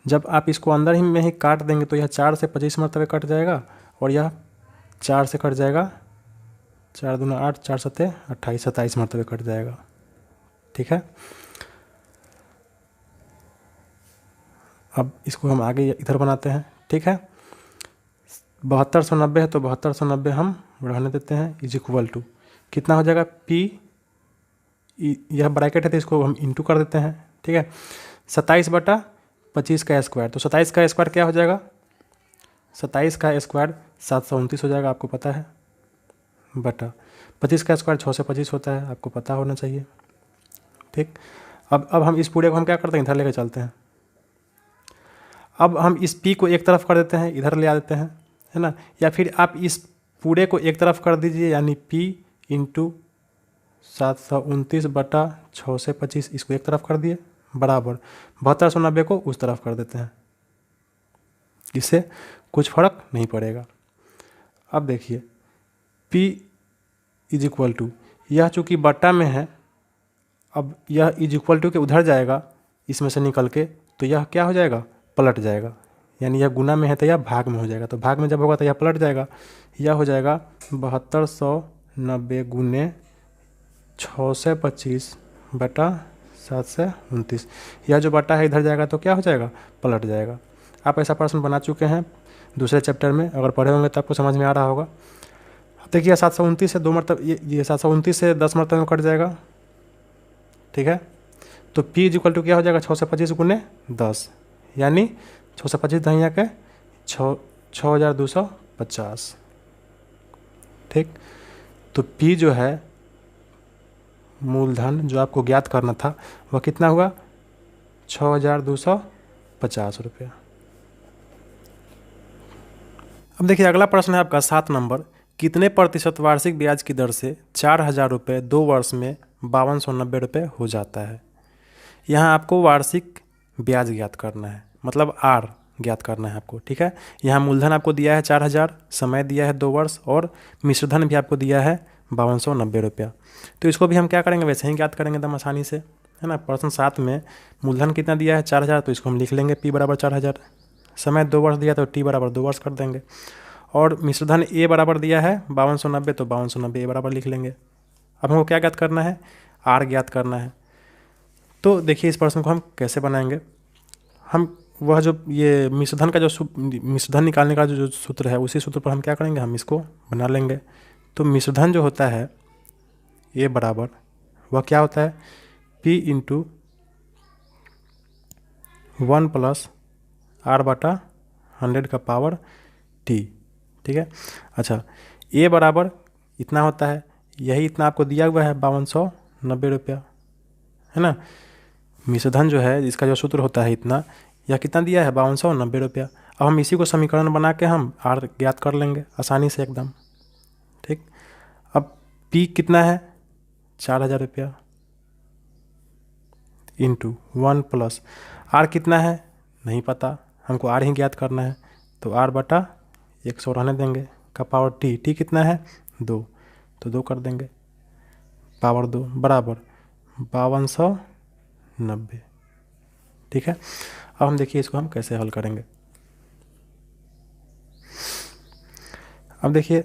जब आप इसको अंदर ही में ही काट देंगे तो यह 4 से 25 मरतबे कट जाएगा और यह 4 से कट जाएगा, 4 दूना 8, 4 सत्ते 28, 27 मरतबे कट जाएगा। ठीक है, अब इसको हम आगे इधर बनाते हैं। ठीक है, 7290 है तो 7290 हम रहने देते हैं, इज इक्वल टू कितना हो जाएगा, पी, यह ब्रैकेट है तो इसको हम इंटू कर देते हैं। ठीक है, 27 बटा 25 का स्क्वायर, तो 27 का स्क्वायर क्या हो जाएगा, 27 का स्क्वायर 729 हो जाएगा, आपको पता है, बटा 25 का स्क्वायर 6 से 25 होता है, आपको पता होना चाहिए। ठीक, अब हम इस पूरे को हम क्या करते हैं, इधर लेकर चलते हैं। अब हम इस p को एक तरफ कर देते हैं, इधर ले आ देते हैं, है ना, या फिर आप इस पूरे को एक तरफ कर दीजिए, यानी p इंटू 729 बटा 6 से 25, इसको एक तरफ कर दिए, बराबर 7290 को उस तरफ कर देते हैं, इससे कुछ फर्क नहीं पड़ेगा। अब देखिए p इज इक्वल टू, यह चूँकि बट्टा में है, अब यह इज इक्वल टू के उधर जाएगा इसमें से निकल के, तो यह क्या हो जाएगा, पलट जाएगा, यानी यह गुना में है तो यह भाग में हो जाएगा, तो भाग में जब होगा तो यह पलट जाएगा। यह हो जाएगा 7290 गुने 625 बटा 729। यह जो बटा है इधर जाएगा तो क्या हो जाएगा, पलट जाएगा। आप ऐसा प्रश्न बना चुके हैं दूसरे चैप्टर में, अगर पढ़े होंगे तो आपको समझ में आ रहा होगा। देखिए 729 से 2 मरतब ये 729 से 10 मरतब में कट जाएगा, ठीक है। तो P इक्वल टू क्या हो जाएगा, 625 गुने 10, यानी 625 दहिया के 6250, ठीक। तो P जो है मूलधन जो आपको ज्ञात करना था वह कितना हुआ, 6250 रुपया। अब देखिए अगला प्रश्न है आपका 7 नंबर, कितने प्रतिशत वार्षिक ब्याज की दर से 4000 रुपये 2 वर्ष में 5290 रुपये हो जाता है। यहाँ आपको वार्षिक ब्याज ज्ञात करना है, मतलब आर ज्ञात करना है आपको, ठीक है। यहाँ मूलधन आपको दिया है 4000, समय दिया है 2 वर्ष, और मिश्रधन भी आपको दिया है 5290 रुपया। तो इसको भी हम क्या करेंगे, वैसे ही ज्ञात करेंगे एकदम आसानी से, है ना। प्रश्न 7 में मूलधन कितना दिया है 4000, तो इसको हम लिख लेंगे P बराबर 4000। समय 2 वर्ष दिया तो T बराबर 2 वर्ष कर देंगे, और मिश्रधन A बराबर दिया है 5290, तो 5290 A बराबर लिख लेंगे। अब हमको क्या ज्ञात करना है, R ज्ञात करना है। तो देखिए इस प्रश्न को हम कैसे बनाएंगे, हम वह जो ये मिश्रधन का जो मिश्रधन निकालने का जो सूत्र है उसी सूत्र पर हम क्या करेंगे, हम इसको बना लेंगे। तो मिश्रधन जो होता है A बराबर वह क्या होता है, P इंटू 1 प्लस R बटा 100 का पावर T, ठीक है। अच्छा A बराबर इतना होता है, यही इतना आपको दिया हुआ है 5290 रुपया, है ना। मिश्रधन जो है इसका जो सूत्र होता है इतना, यह कितना दिया है 5290 रुपया। अब हम इसी को समीकरण बना के हम R ज्ञात कर लेंगे आसानी से एकदम, ठीक। अब P कितना है 4000 रुपया इंटू 1 प्लस R कितना है नहीं पता, हमको R ही ज्ञात करना है, तो R बटा 100 रहने देंगे का पावर T कितना है 2, तो 2 कर देंगे, पावर 2 बराबर 5290, ठीक है। अब हम देखिए इसको हम कैसे हल करेंगे। अब देखिए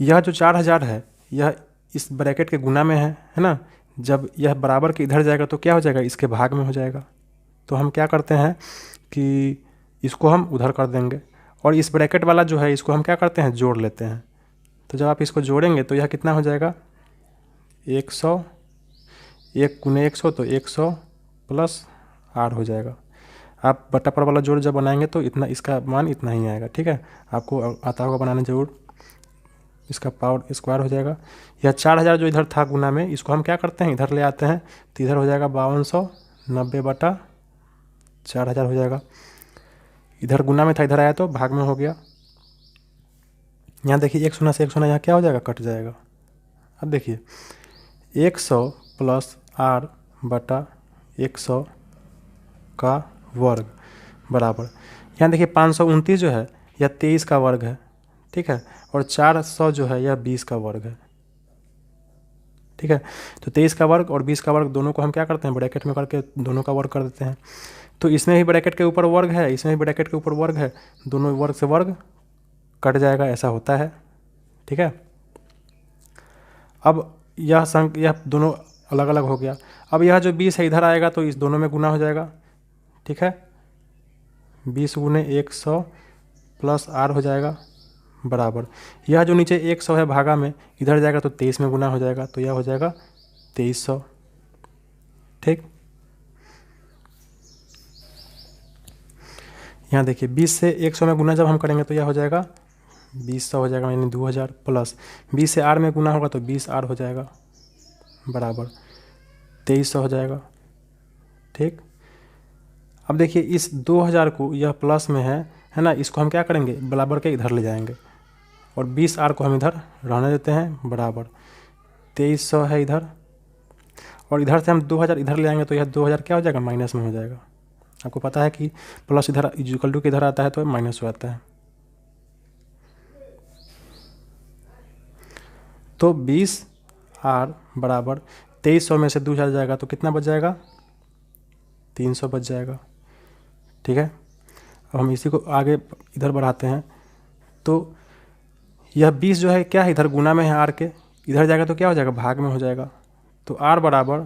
यह जो 4000 है यह इस ब्रैकेट के गुना में है ना। जब यह बराबर के इधर जाएगा तो क्या हो जाएगा, इसके भाग में हो जाएगा। तो हम क्या करते हैं कि इसको हम उधर कर देंगे, और इस ब्रैकेट वाला जो है इसको हम क्या करते हैं, जोड़ लेते हैं। तो जब आप इसको जोड़ेंगे तो यह कितना हो जाएगा, 100, 1 गुने 100 तो 100 प्लस R हो जाएगा। आप बटा पर वाला जोड़ जब बनाएंगे तो इतना, इसका मान इतना ही आएगा, ठीक है। आपको आता होगा बनाने जरूर, इसका पावर स्क्वायर हो जाएगा। यह 4000 जो इधर था गुना में, इसको हम क्या करते हैं इधर ले आते हैं, तो इधर हो जाएगा 5290 बटा 4000 हो जाएगा। इधर गुना में था इधर आया तो भाग में हो गया। यहाँ देखिए 1 शून्य से 1 शून्य यहाँ क्या हो जाएगा, कट जाएगा। अब देखिए 100 प्लस R बटा 100 का वर्ग बराबर, यहाँ देखिए 529 जो है यह 23 का वर्ग है, ठीक है, और 400 जो है यह 20 का वर्ग है, ठीक है। तो 23 का वर्ग और 20 का वर्ग दोनों को हम क्या करते हैं, ब्रैकेट में करके दोनों का वर्ग कर देते हैं। तो इसमें भी ब्रैकेट के ऊपर वर्ग है, इसमें भी ब्रैकेट के ऊपर वर्ग है, दोनों वर्ग से वर्ग कट जाएगा, ऐसा होता है, ठीक है। अब यह दोनों अलग अलग हो गया। अब यह जो 20 है इधर आएगा तो इस दोनों में गुना हो जाएगा, ठीक है। 20 गुने 100 प्लस R हो जाएगा बराबर, यह जो नीचे 100 है भागा में इधर जाएगा तो 23 में गुना हो जाएगा, तो यह हो जाएगा 2300, ठीक। यहाँ देखिए 20 से 100 में गुना जब हम करेंगे तो यह हो जाएगा 2000 हो जाएगा, यानी 2000 प्लस 20 से R में गुना होगा तो 20 R हो जाएगा बराबर 2300 हो जाएगा, ठीक। अब देखिए इस 2000 को, यह प्लस में है ना, इसको हम क्या करेंगे बराबर के इधर ले जाएंगे, और 20 R को हम इधर रहने देते हैं बराबर 2300 है इधर, और इधर से हम 2000 इधर ले आएंगे तो यह 2000 क्या हो जाएगा, माइनस में हो जाएगा। आपको पता है कि प्लस इधर इक्वल टू के इधर आता है तो माइनस हो जाता है। तो 20 R बराबर 2300 में से 2000 जाएगा तो कितना बच जाएगा, 300 बच जाएगा, ठीक है। अब हम इसी को आगे इधर बढ़ाते हैं, तो यह 20 जो है क्या है, इधर गुना में है आर के, इधर जाएगा तो क्या हो जाएगा, भाग में हो जाएगा। तो आर बराबर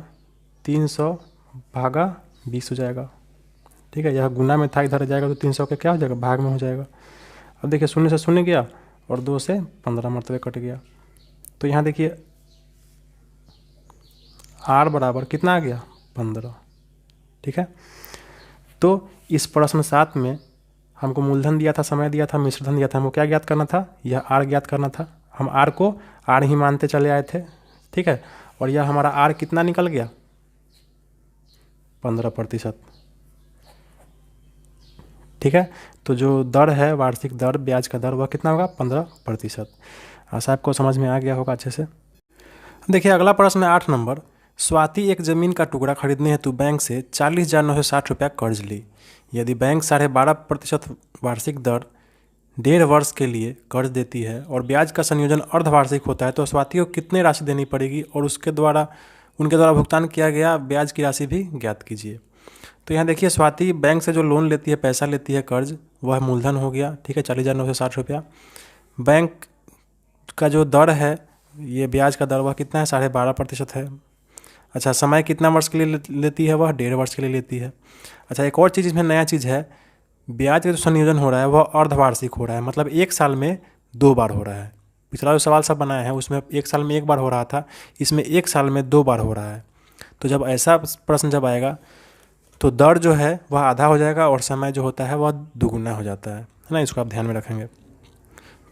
300 भागा 20 हो जाएगा। ठीक है, यह गुना में था, इधर जाएगा तो 300 का क्या हो जाएगा, भाग में हो जाएगा। अब देखिए 0 से 0 गया और 2 से 15 मरतबे कट गया। तो यहाँ देखिए आर बराबर कितना आ गया, 15। ठीक है, तो इस प्रश्न 7 में हमको मूलधन दिया था, समय दिया था, मिश्रधन दिया था, हमको क्या ज्ञात करना था, यह आर ज्ञात करना था। हम आर को आर ही मानते चले आए थे। ठीक है, और यह हमारा आर कितना निकल गया, 15%। ठीक है, तो जो दर है, वार्षिक दर, ब्याज का दर, वह कितना होगा, 15%। आशा आपको समझ में आ गया होगा अच्छे से। देखिए अगला प्रश्न है 8 नंबर। स्वाति एक ज़मीन का टुकड़ा खरीदने हेतु बैंक से 40,960 रुपया कर्ज ली। यदि बैंक 12.5% वार्षिक दर 1.5 वर्ष के लिए कर्ज देती है और ब्याज का संयोजन अर्धवार्षिक होता है, तो स्वाति को कितनी राशि देनी पड़ेगी और उनके द्वारा भुगतान किया गया ब्याज की राशि भी ज्ञात कीजिए। तो यहाँ देखिए स्वाति बैंक से जो लोन लेती है, पैसा लेती है कर्ज, वह मूलधन हो गया। ठीक है, 40,960 रुपया। बैंक का जो दर है, ये ब्याज का दर, वह कितना है, 12.5% है। अच्छा, समय कितना वर्ष के लिए लेती है, वह 1.5 वर्ष के लिए लेती है। अच्छा, एक और चीज़ इसमें नया चीज़ है, ब्याज का जो संयोजन हो रहा है वह अर्धवार्षिक हो रहा है, मतलब एक साल में 2 बार हो रहा है। पिछला जो सवाल सब बनाया है उसमें एक साल में 1 बार हो रहा था, इसमें एक साल में 2 बार हो रहा है। तो जब ऐसा प्रश्न जब आएगा तो दर जो है वह आधा हो जाएगा और समय जो होता है वह दुगुना हो जाता है ना, इसको आप ध्यान में रखेंगे।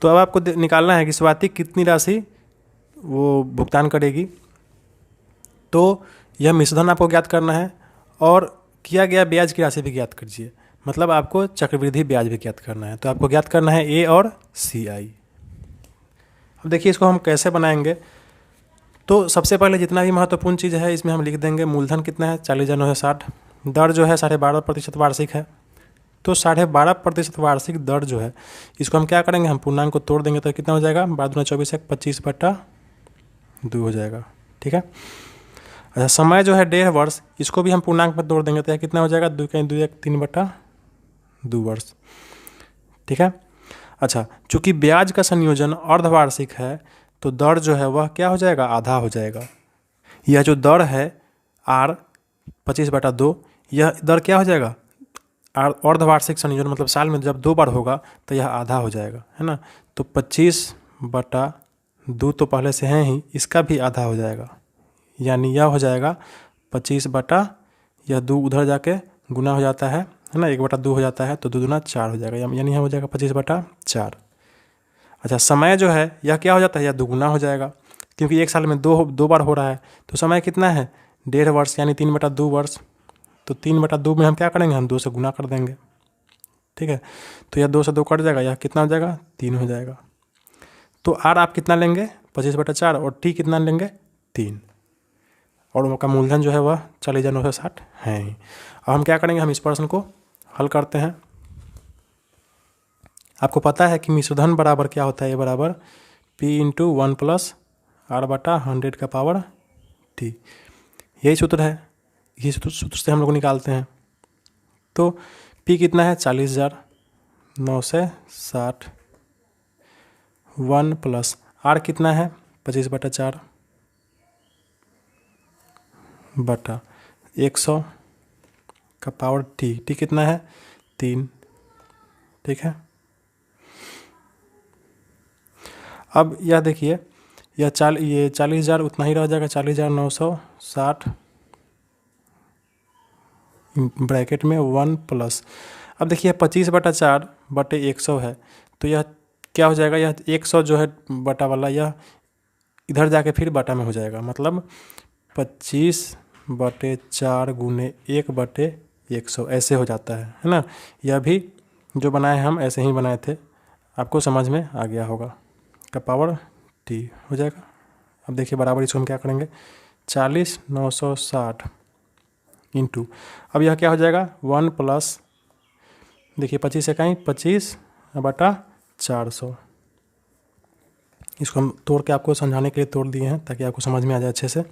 तो अब आपको निकालना है कि स्वाति कितनी राशि वो भुगतान करेगी। तो यह मिश्रधन आपको ज्ञात करना है और किया गया ब्याज की राशि भी ज्ञात कीजिए, मतलब आपको चक्रवृद्धि ब्याज भी ज्ञात करना है। तो आपको ज्ञात करना है ए और सी आई। अब देखिए इसको हम कैसे बनाएंगे। तो सबसे पहले जितना भी महत्वपूर्ण चीज़ है इसमें हम लिख देंगे, मूलधन कितना है, 40,960, दर जो है 12.5% वार्षिक है। तो 12.5% वार्षिक दर जो है, इसको हम क्या करेंगे, हम पूर्णांक को तोड़ देंगे तो कितना हो जाएगा, 12×24 है, 25/2 हो जाएगा। ठीक है, अच्छा समय जो है 1.5 वर्ष, इसको भी हम पूर्णांक में तोड़ देंगे तो कितना हो जाएगा, 2×2 3/2 वर्ष। ठीक है, अच्छा चूंकि ब्याज का संयोजन अर्धवार्षिक है तो दर जो है वह क्या हो जाएगा, आधा हो जाएगा। यह जो दर है आर 25/2, यह दर क्या हो जाएगा, अर्धवार्षिक संयोजन, मतलब साल में जब 2 बार होगा तो यह आधा हो जाएगा, है ना। तो 25/2 तो पहले से है ही, इसका भी आधा हो जाएगा, यानी यह हो जाएगा 25 यह 2 उधर जाके गुना हो जाता है ना, 1/2 हो जाता है, तो 2 दूना 4 हो जाएगा, यानी यह हो जाएगा 25/4। अच्छा समय जो है यह क्या हो जाता है, यह दुगुना हो जाएगा, क्योंकि एक साल में 2 बार हो रहा है। तो समय कितना है, 1.5 वर्ष, यानी 3/2 वर्ष। तो 3/2 में हम क्या करेंगे, हम 2 से गुना कर देंगे। ठीक है, तो यह 2 से 2 कट जाएगा, यह कितना हो जाएगा, 3 हो जाएगा। तो आर आप कितना लेंगे, 25/4, और टी कितना लेंगे, 3, और उनका मूलधन जो है वह 40,960 है ही। अब हम क्या करेंगे, हम इस प्रश्न को हल करते हैं। आपको पता है कि मिश्रधन बराबर क्या होता है, ये बराबर P/1 + R/100⁻T, यही सूत्र है, यही सूत्र से हम लोग निकालते हैं। तो P कितना है, 40,960, 1 + R कितना है, 25/4 बटा 100 का पावर टी कितना है, 3। ठीक है, अब यह देखिए यह 40,000 उतना ही रह जाएगा, 40,960 ब्रैकेट में 1 +, अब देखिए 25/4 बटे 100 है, तो यह क्या हो जाएगा, यह 100 जो है बटा वाला यह इधर जाके फिर बटा में हो जाएगा, मतलब 25/4 गुने 1/100 ऐसे हो जाता है ना। यह भी जो बनाए हम ऐसे ही बनाए थे, आपको समझ में आ गया होगा, का पावर टी हो जाएगा। अब देखिए बराबर इसको हम क्या करेंगे, 40,960 इंटू, अब यह क्या हो जाएगा, 1 +, देखिए 25 से कहीं 25/400, इसको हम तोड़ के आपको समझाने के लिए तोड़ दिए हैं ताकि आपको समझ में आ जाए अच्छे से।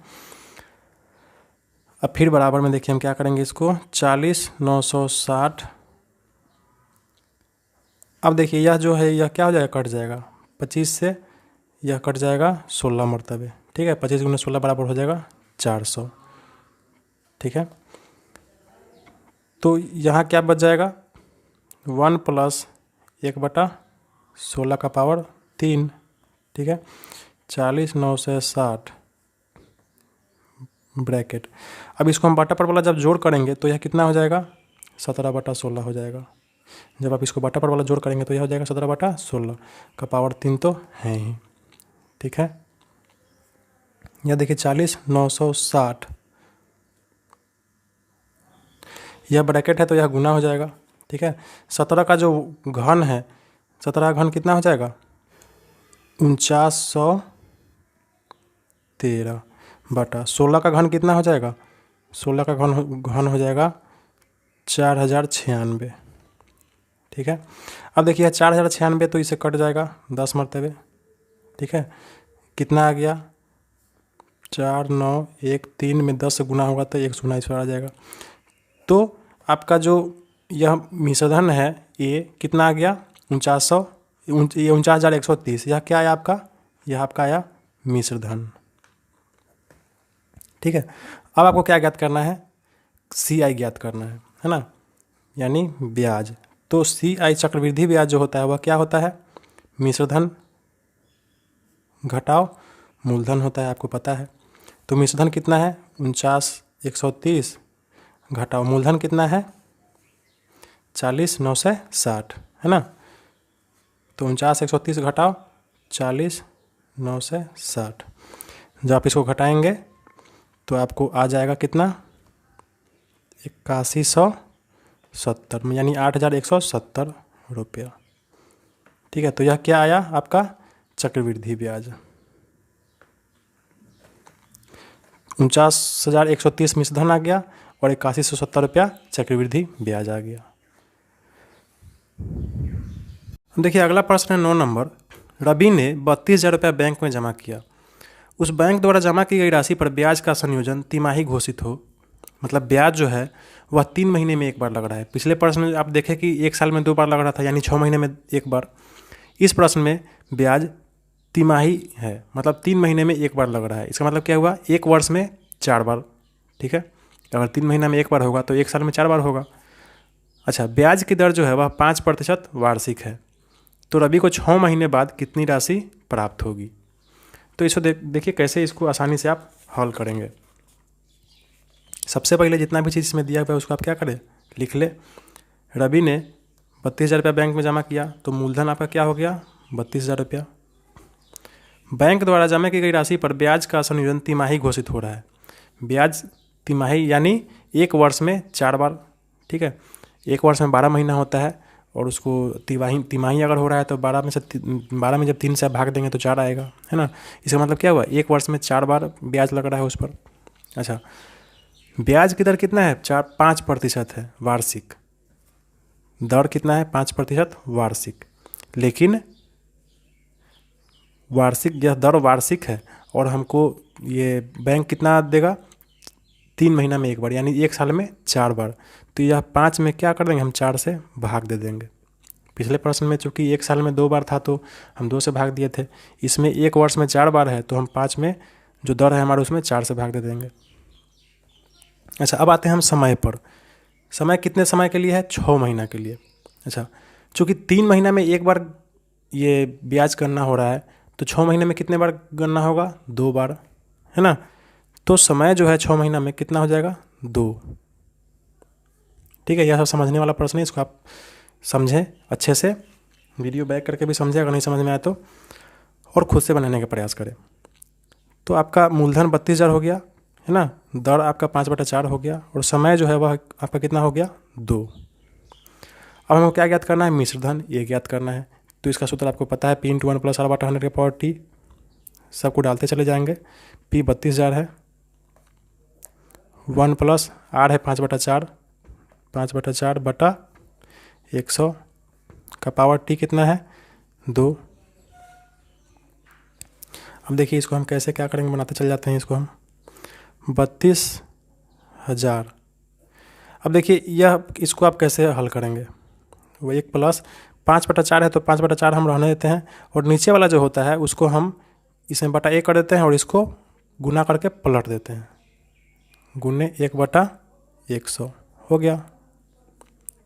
अब फिर बराबर में देखिए हम क्या करेंगे, इसको 40,960 अब देखिए यह जो है यह क्या हो जाएगा, कट जाएगा 25 से, यह कट जाएगा 16 मरतबे, ठीक है। 25 गुना 16 बराबर हो जाएगा 400, ठीक है। तो यहाँ क्या बच जाएगा, 1 प्लस 1/16 का पावर 3, ठीक है। 40 9 से 60 ब्रैकेट। अब इसको हम बटा पर वाला जब जोड़ करेंगे तो यह कितना हो जाएगा, 17/16 हो जाएगा। जब आप इसको बटा पर वाला जोड़ करेंगे तो यह हो जाएगा 17/16 का पावर 3 तो है ही, ठीक है। यह देखिए 40 960, यह ब्रैकेट है तो यह गुना हो जाएगा, ठीक है। 17 का जो घन है, 17 का घन कितना हो जाएगा, 4913 बटा 16 का घन कितना हो जाएगा, 16 का घन हो जाएगा 4096, ठीक है। अब देखिए 4096 तो इसे कट जाएगा 10 मरतबे, ठीक है। कितना आ गया, 4 9 1 3 में 10 से गुना होगा तो 1 गुना इस पर आ जाएगा। तो आपका जो यह मिश्रधन है ये कितना आ गया, 49,130। यह क्या आया आपका, यह आपका आया मिश्रधन, ठीक है। अब आपको क्या ज्ञात करना है, CI ज्ञात करना है ना, यानी ब्याज। तो CI चक्रवृद्धि ब्याज जो होता है वह क्या होता है, मिश्रधन घटाओ मूलधन होता है, आपको पता है। तो मिश्रधन कितना है, 49,130 घटाओ मूलधन कितना है, 40 9 से 60, है ना। तो 49,130 घटाओ 40 9 से 60, जब आप इसको घटाएंगे तो आपको आ जाएगा कितना, 8170 में, यानी 8,170 रुपया, ठीक है। तो यह क्या आया आपका चक्रवृद्धि ब्याज। 49,130 मिश्रधन आ गया और 8170 रुपया चक्रवृद्धि ब्याज आ गया। देखिए अगला प्रश्न है 9 नंबर। रवि ने 32,000 रुपया बैंक में जमा किया। उस बैंक द्वारा जमा की गई राशि पर ब्याज का संयोजन तिमाही घोषित हो, मतलब ब्याज जो है वह 3 महीने में एक बार लग रहा है। पिछले प्रश्न में आप देखें कि 1 साल में 2 बार लग रहा था, यानी 6 महीने में एक बार। इस प्रश्न में ब्याज तिमाही है, मतलब 3 महीने में एक बार लग रहा है। इसका मतलब क्या हुआ, 1 वर्ष में 4 बार, ठीक है। अगर 3 महीना में एक बार होगा तो 1 साल में 4 बार होगा। अच्छा, ब्याज की दर जो है वह 5% वार्षिक है। तो रवि को 6 महीने बाद कितनी राशि प्राप्त होगी। तो इसको देखिए कैसे इसको आसानी से आप हल करेंगे। सबसे पहले जितना भी चीज़ इसमें दिया हुआ है उसको आप क्या करें, लिख ले। रवि ने 32,000 रुपया बैंक में जमा किया, तो मूलधन आपका क्या हो गया, 32,000 रुपया। बैंक द्वारा जमा की गई राशि पर ब्याज का संयोजन तिमाही घोषित हो रहा है। ब्याज तिमाही यानी 1 वर्ष में 4 बार, ठीक है। 1 वर्ष में 12 महीना होता है और उसको तिमाही अगर हो रहा है तो 12 में जब 3 से भाग देंगे तो 4 आएगा, है ना। इसका मतलब क्या हुआ, 1 वर्ष में 4 बार ब्याज लग रहा है उस पर। अच्छा, ब्याज की दर कितना है, 5% है वार्षिक। दर कितना है, 5% वार्षिक। लेकिन वार्षिक, यह दर वार्षिक है और हमको ये बैंक कितना देगा, 3 महीना में एक बार, यानी 1 साल में 4 बार। तो यह 5 में क्या कर देंगे, हम 4 से भाग दे देंगे। पिछले प्रश्न में चूंकि 1 साल में 2 बार था तो हम 2 से भाग दिए थे। इसमें 1 वर्ष में 4 बार है तो हम 5 में जो दर है हमारा उसमें 4 से भाग दे देंगे। अच्छा, अब आते हैं हम समय पर। समय कितने समय के लिए है, 6 महीना के लिए। अच्छा, चूँकि 3 महीना में एक बार ये ब्याज गणना हो रहा है तो 6 महीने में कितने बार गणना होगा, 2 बार, है ना। तो समय जो है 6 महीना में कितना हो जाएगा, 2, ठीक है। यह सब समझने वाला प्रश्न है, इसको आप समझें अच्छे से, वीडियो बैक करके भी समझें अगर नहीं समझ में आए तो, और खुद से बनाने का प्रयास करें। तो आपका मूलधन 32,000 हो गया, है ना। दर आपका 5/4 हो गया और समय जो है वह आपका कितना हो गया, 2। अब हमको क्या ज्ञात करना है, मिश्रधन, ये ज्ञात करना है। तो इसका सूत्र आपको पता है, P × 1 + R/100 के पावर T। सबको डालते चले जाएंगे। P 32,000 है, 1 + R है 5/4, 5/4 बटा 100 का पावर T कितना है, 2। अब देखिए इसको हम कैसे क्या करेंगे, बनाते चले जाते हैं इसको हम। 32,000। अब देखिए यह, इसको आप कैसे हल करेंगे, वो 1 + 5/4 है तो 5/4 हम रहने देते हैं, और नीचे वाला जो होता है उसको हम इसमें बटा 1 कर देते हैं और इसको गुना करके पलट देते हैं, गुने 1/100 हो गया।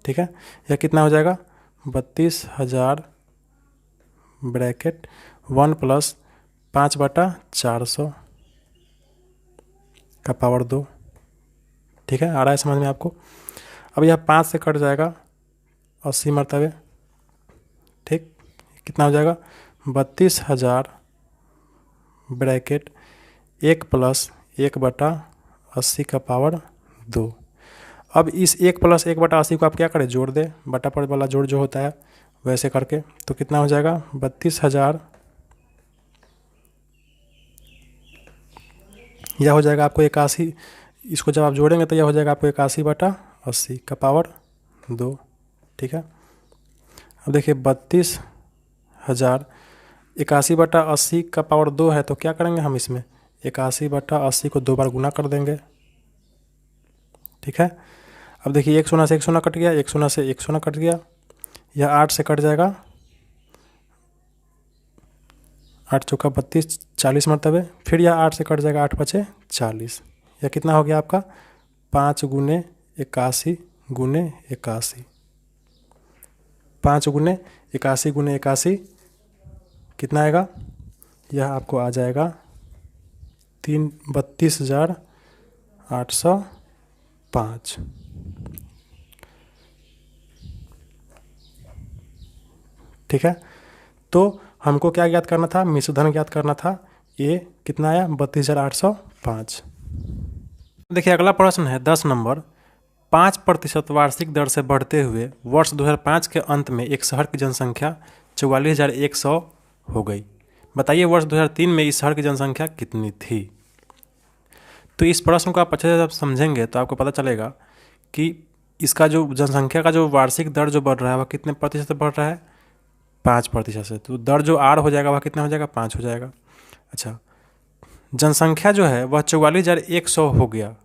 ठीक है, यह कितना हो जाएगा 32,000 ब्रैकेट 1 + 5/400 का पावर 2। ठीक है, आ रहा है समझ में आपको। अब यह 5 से कट जाएगा 80 मरतबे। ठीक, कितना हो जाएगा 32,000 ब्रैकेट 1 + 1/80 का पावर 2। अब इस 1 + 1/80 को आप क्या करें, जोड़ दें, बटा पर वाला जोड़ जो होता है वैसे करके, तो कितना हो जाएगा 32,000, यह हो जाएगा आपको 81। इसको जब आप जोड़ेंगे तो यह हो जाएगा आपको 81/80 का पावर 2। ठीक है, अब देखिए 32,000 81/80 का पावर 2 है, तो क्या करेंगे हम इसमें 81/80 को 2 बार गुना कर देंगे। ठीक है, अब देखिए 1 शून्य से 1 शून्य कट गया, 1 शून्य से 1 शून्य कट गया, यह 8 से कट जाएगा, 8 चौका 32, 40 मरतबे, फिर यह 8 से कट जाएगा, 8 × 5 40। यह कितना हो गया आपका 5 × 81 × 81, 5 × 81 × 81 कितना आएगा, यह आपको आ जाएगा 32,805। ठीक है, तो हमको क्या ज्ञात करना था, मिश्रधन ज्ञात करना था। ये कितना आया 32,805। देखिए अगला प्रश्न है 10 नंबर। 5% वार्षिक दर से बढ़ते हुए वर्ष 2005 के अंत में एक शहर की जनसंख्या 44,100 हो गई। बताइए वर्ष 2003 में इस शहर की जनसंख्या कितनी थी। तो इस प्रश्न को आप अच्छे से जब समझेंगे तो आपको पता चलेगा कि इसका जो जनसंख्या का जो वार्षिक दर जो बढ़ रहा है वह कितने प्रतिशत से बढ़ रहा है, 5% से। तो दर जो आर हो जाएगा वह कितना हो जाएगा, 5 हो जाएगा। अच्छा, जनसंख्या जो है वह 44,100 हो गया।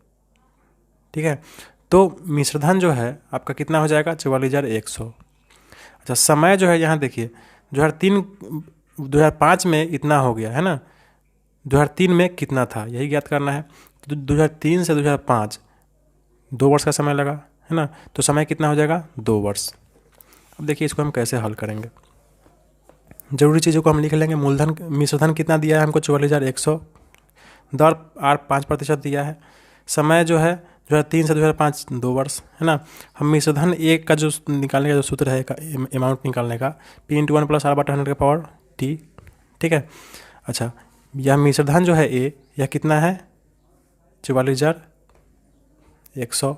ठीक है, तो मिश्रधन जो है आपका कितना हो जाएगा 44,100। अच्छा, समय जो है यहाँ देखिए 2005 में इतना हो गया है ना, 2003 में कितना था यही ज्ञात करना है। तो 2003 से 2005 2 वर्ष का समय लगा है ना, तो समय कितना हो जाएगा 2 वर्ष। अब देखिए इसको हम कैसे हल करेंगे। जरूरी चीज़ों को हम लिख लेंगे। मूलधन मिश्रधन कितना दिया है हमको 44,100, दर आर 5% दिया है, समय जो है 2003 से 2005 2 वर्ष है ना। हम मिश्रधन एक का जो निकालने का जो सूत्र है अमाउंट निकालने का P × 1 + R/100 का पावर T। ठीक है, अच्छा यह मिश्रधन जो है ए यह कितना है 44,100।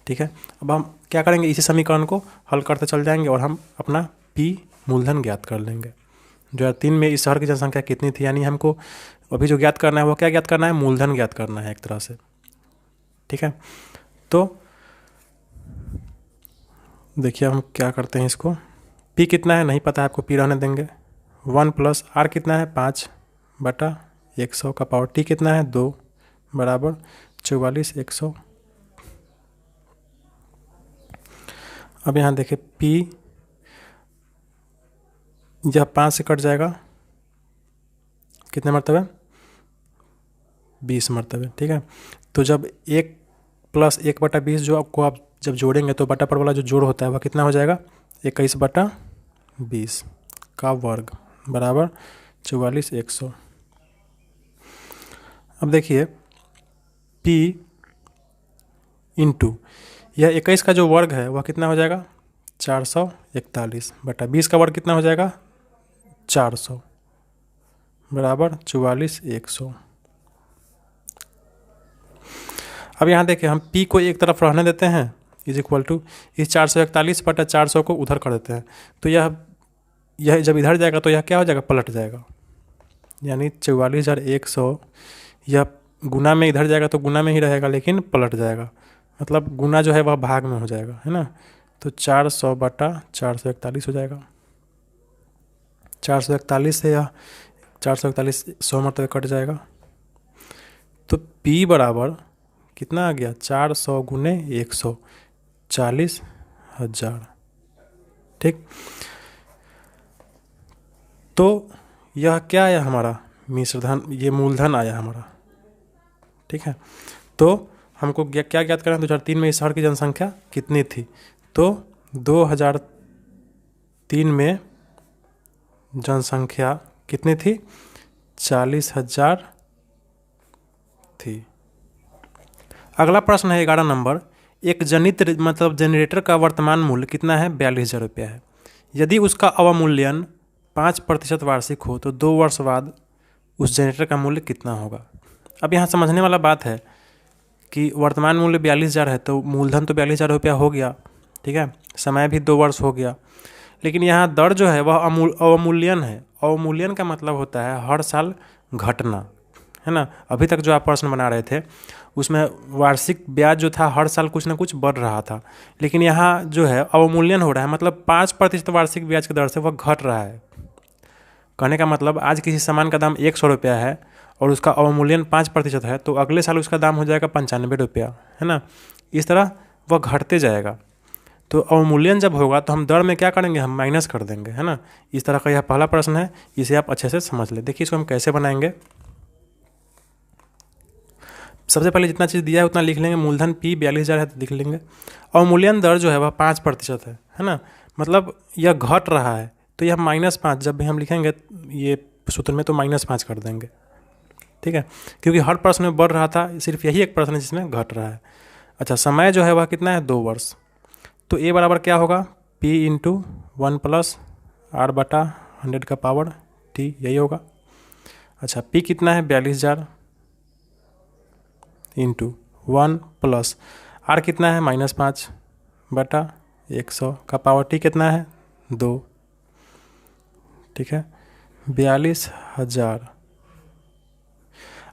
ठीक है, अब हम क्या करेंगे, इसी समीकरण को हल करते चल जाएंगे और हम अपना P मूलधन ज्ञात कर लेंगे। 2003 में इस शहर की जनसंख्या कितनी थी, यानी हमको अभी जो ज्ञात करना है वो क्या ज्ञात करना है, मूलधन ज्ञात करना है एक तरह से। ठीक है, तो देखिए हम क्या करते हैं, इसको P कितना है नहीं पता है आपको, P रहने देंगे। 1 + R कितना है 5/100 का पावर T कितना है 2 बराबर 44,100। अब यहाँ देखिए P यह 5 से कट जाएगा, कितने मरतबे 20 मरतबे। ठीक है, तो जब 1 + 1/20 जो आपको आप जब जोड़ेंगे तो बटा पर वाला जो जोड़ होता है वह कितना हो जाएगा 21/20 का वर्ग बराबर 44,100। अब देखिए P × यह 21 का जो वर्ग है वह कितना हो जाएगा 441 बटा 20 का वर्ग कितना हो जाएगा 400 बराबर 44,100। अब यहाँ देखिए हम P को एक तरफ रहने देते हैं = इस 441/400 को उधर कर देते हैं, तो यह जब इधर जाएगा तो यह क्या हो जाएगा, पलट जाएगा, यानी 44,100 यह गुना में इधर जाएगा तो गुना में ही रहेगा लेकिन पलट जाएगा, मतलब गुना जो है वह भाग में हो जाएगा है ना। तो 400/441 हो जाएगा। 441 से यह 441 100 मरतबे कट जाएगा, तो P बराबर कितना आ गया 400 × 100 40,000। ठीक। तो यह क्या आया हमारा मिश्रधन, ये मूलधन आया हमारा, ठीक है। तो हमको क्या ज्ञात करना है, 2003 में इस शहर की जनसंख्या कितनी थी। तो 2003 में जनसंख्या कितनी थी, 40,000 थी। अगला प्रश्न है 11 नंबर, एक जनित मतलब जनरेटर का वर्तमान मूल्य कितना है, 42,000 रुपया है। यदि उसका अवमूल्यन 5% वार्षिक हो तो 2 वर्ष बाद उस जनरेटर का मूल्य कितना होगा। अब यहाँ समझने वाला बात है कि वर्तमान मूल्य 42,000 है तो मूलधन तो 42,000 रुपया हो गया, ठीक है, समय भी 2 वर्ष हो गया, लेकिन यहाँ दर जो है वह अवमूल्यन है। अवमूल्यन का मतलब होता है हर साल घटना, है ना। अभी तक जो आप प्रश्न बना रहे थे उसमें वार्षिक ब्याज जो था हर साल कुछ ना कुछ बढ़ रहा था, लेकिन यहाँ जो है अवमूल्यन हो रहा है, मतलब 5% वार्षिक ब्याज की दर से वह घट रहा है। कहने का मतलब आज किसी सामान का दाम 100 रुपया है और उसका अवमूल्यन 5% है तो अगले साल उसका दाम हो जाएगा 95 रुपया, है ना। इस तरह वह घटते जाएगा। तो अवमूल्यन जब होगा तो हम दर में क्या करेंगे, हम माइनस कर देंगे, है ना। इस तरह का यह पहला प्रश्न है, इसे आप अच्छे से समझ लें। देखिए इसको हम कैसे बनाएंगे। सबसे पहले जितना चीज़ दिया है उतना लिख लेंगे। मूलधन P 42,000 है तो लिख लेंगे। अवमूल्यन दर जो है वह 5% है ना, मतलब यह घट रहा है तो यह -5 जब भी हम लिखेंगे ये सूत्र में तो -5 कर देंगे, ठीक है, क्योंकि हर प्रश्न में बढ़ रहा था, सिर्फ यही एक प्रश्न है जिसमें घट रहा है। अच्छा, समय जो है वह कितना है, 2 वर्ष। तो A बराबर क्या होगा, P × 1 + R/100 का पावर T, यही होगा। अच्छा, P कितना है, 42,000 × 1 + R कितना है, -5/100 का पावर T कितना है, 2, ठीक है, 42,000।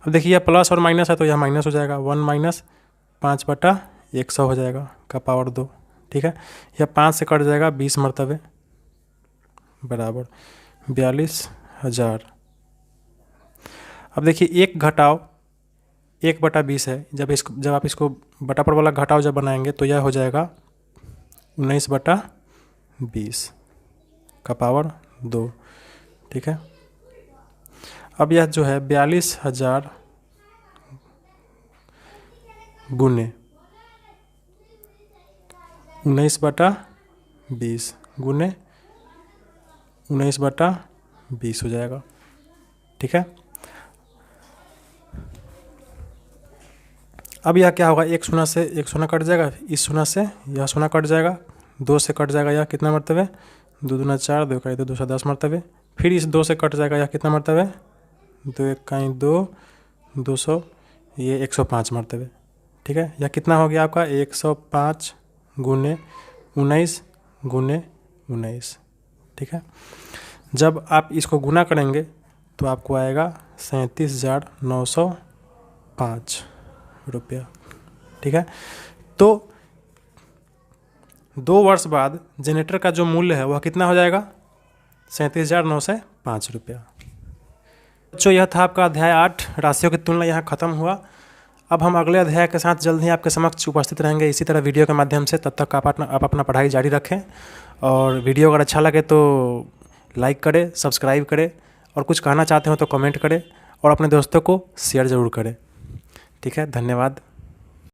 अब देखिए यह प्लस और माइनस है तो यह माइनस हो जाएगा, 1 - 5/100 हो जाएगा का पावर 2, ठीक है। यह 5 से कट जाएगा 20 मरतबे बराबर 42,000। अब देखिए 1 घटाओ 1/20 है, जब आप इसको बटा पर वाला घटाओ जब बनाएंगे तो यह हो जाएगा 19/20 का पावर 2, ठीक है। अब यह जो है 42,000 गुने 19/20 गुने 19/20 हो जाएगा, ठीक है। अब यह क्या होगा, एक शून्य से एक शून्य कट जाएगा, इस शून्य से यह शून्य कट जाएगा, 2 से कट जाएगा यह कितना मरतबे, 2 दूना 4, 2 इकाई 2, 210 मरतबे। फिर इस 2 से कट जाएगा यह कितना मरतबे, 2 इकाई 2, 200, ये 105 मरतबे, ठीक है। यह कितना हो गया आपका, 105 गुने 19 गुने 19, ठीक है। जब आप इसको गुना करेंगे तो आपको आएगा 37,905 रुपया, ठीक है। तो 2 वर्ष बाद जनरेटर का जो मूल्य है वह कितना हो जाएगा, 37,905 रुपया। बच्चों यह था आपका अध्याय 8 राशियों की तुलना, यहाँ ख़त्म हुआ। अब हम अगले अध्याय के साथ जल्द ही आपके समक्ष उपस्थित रहेंगे इसी तरह वीडियो के माध्यम से। तब तक आप अपना पढ़ाई जारी रखें और वीडियो अगर अच्छा लगे तो लाइक करें, सब्सक्राइब करें और कुछ कहना चाहते हो तो कमेंट करें और अपने दोस्तों को शेयर ज़रूर करें, ठीक है। धन्यवाद।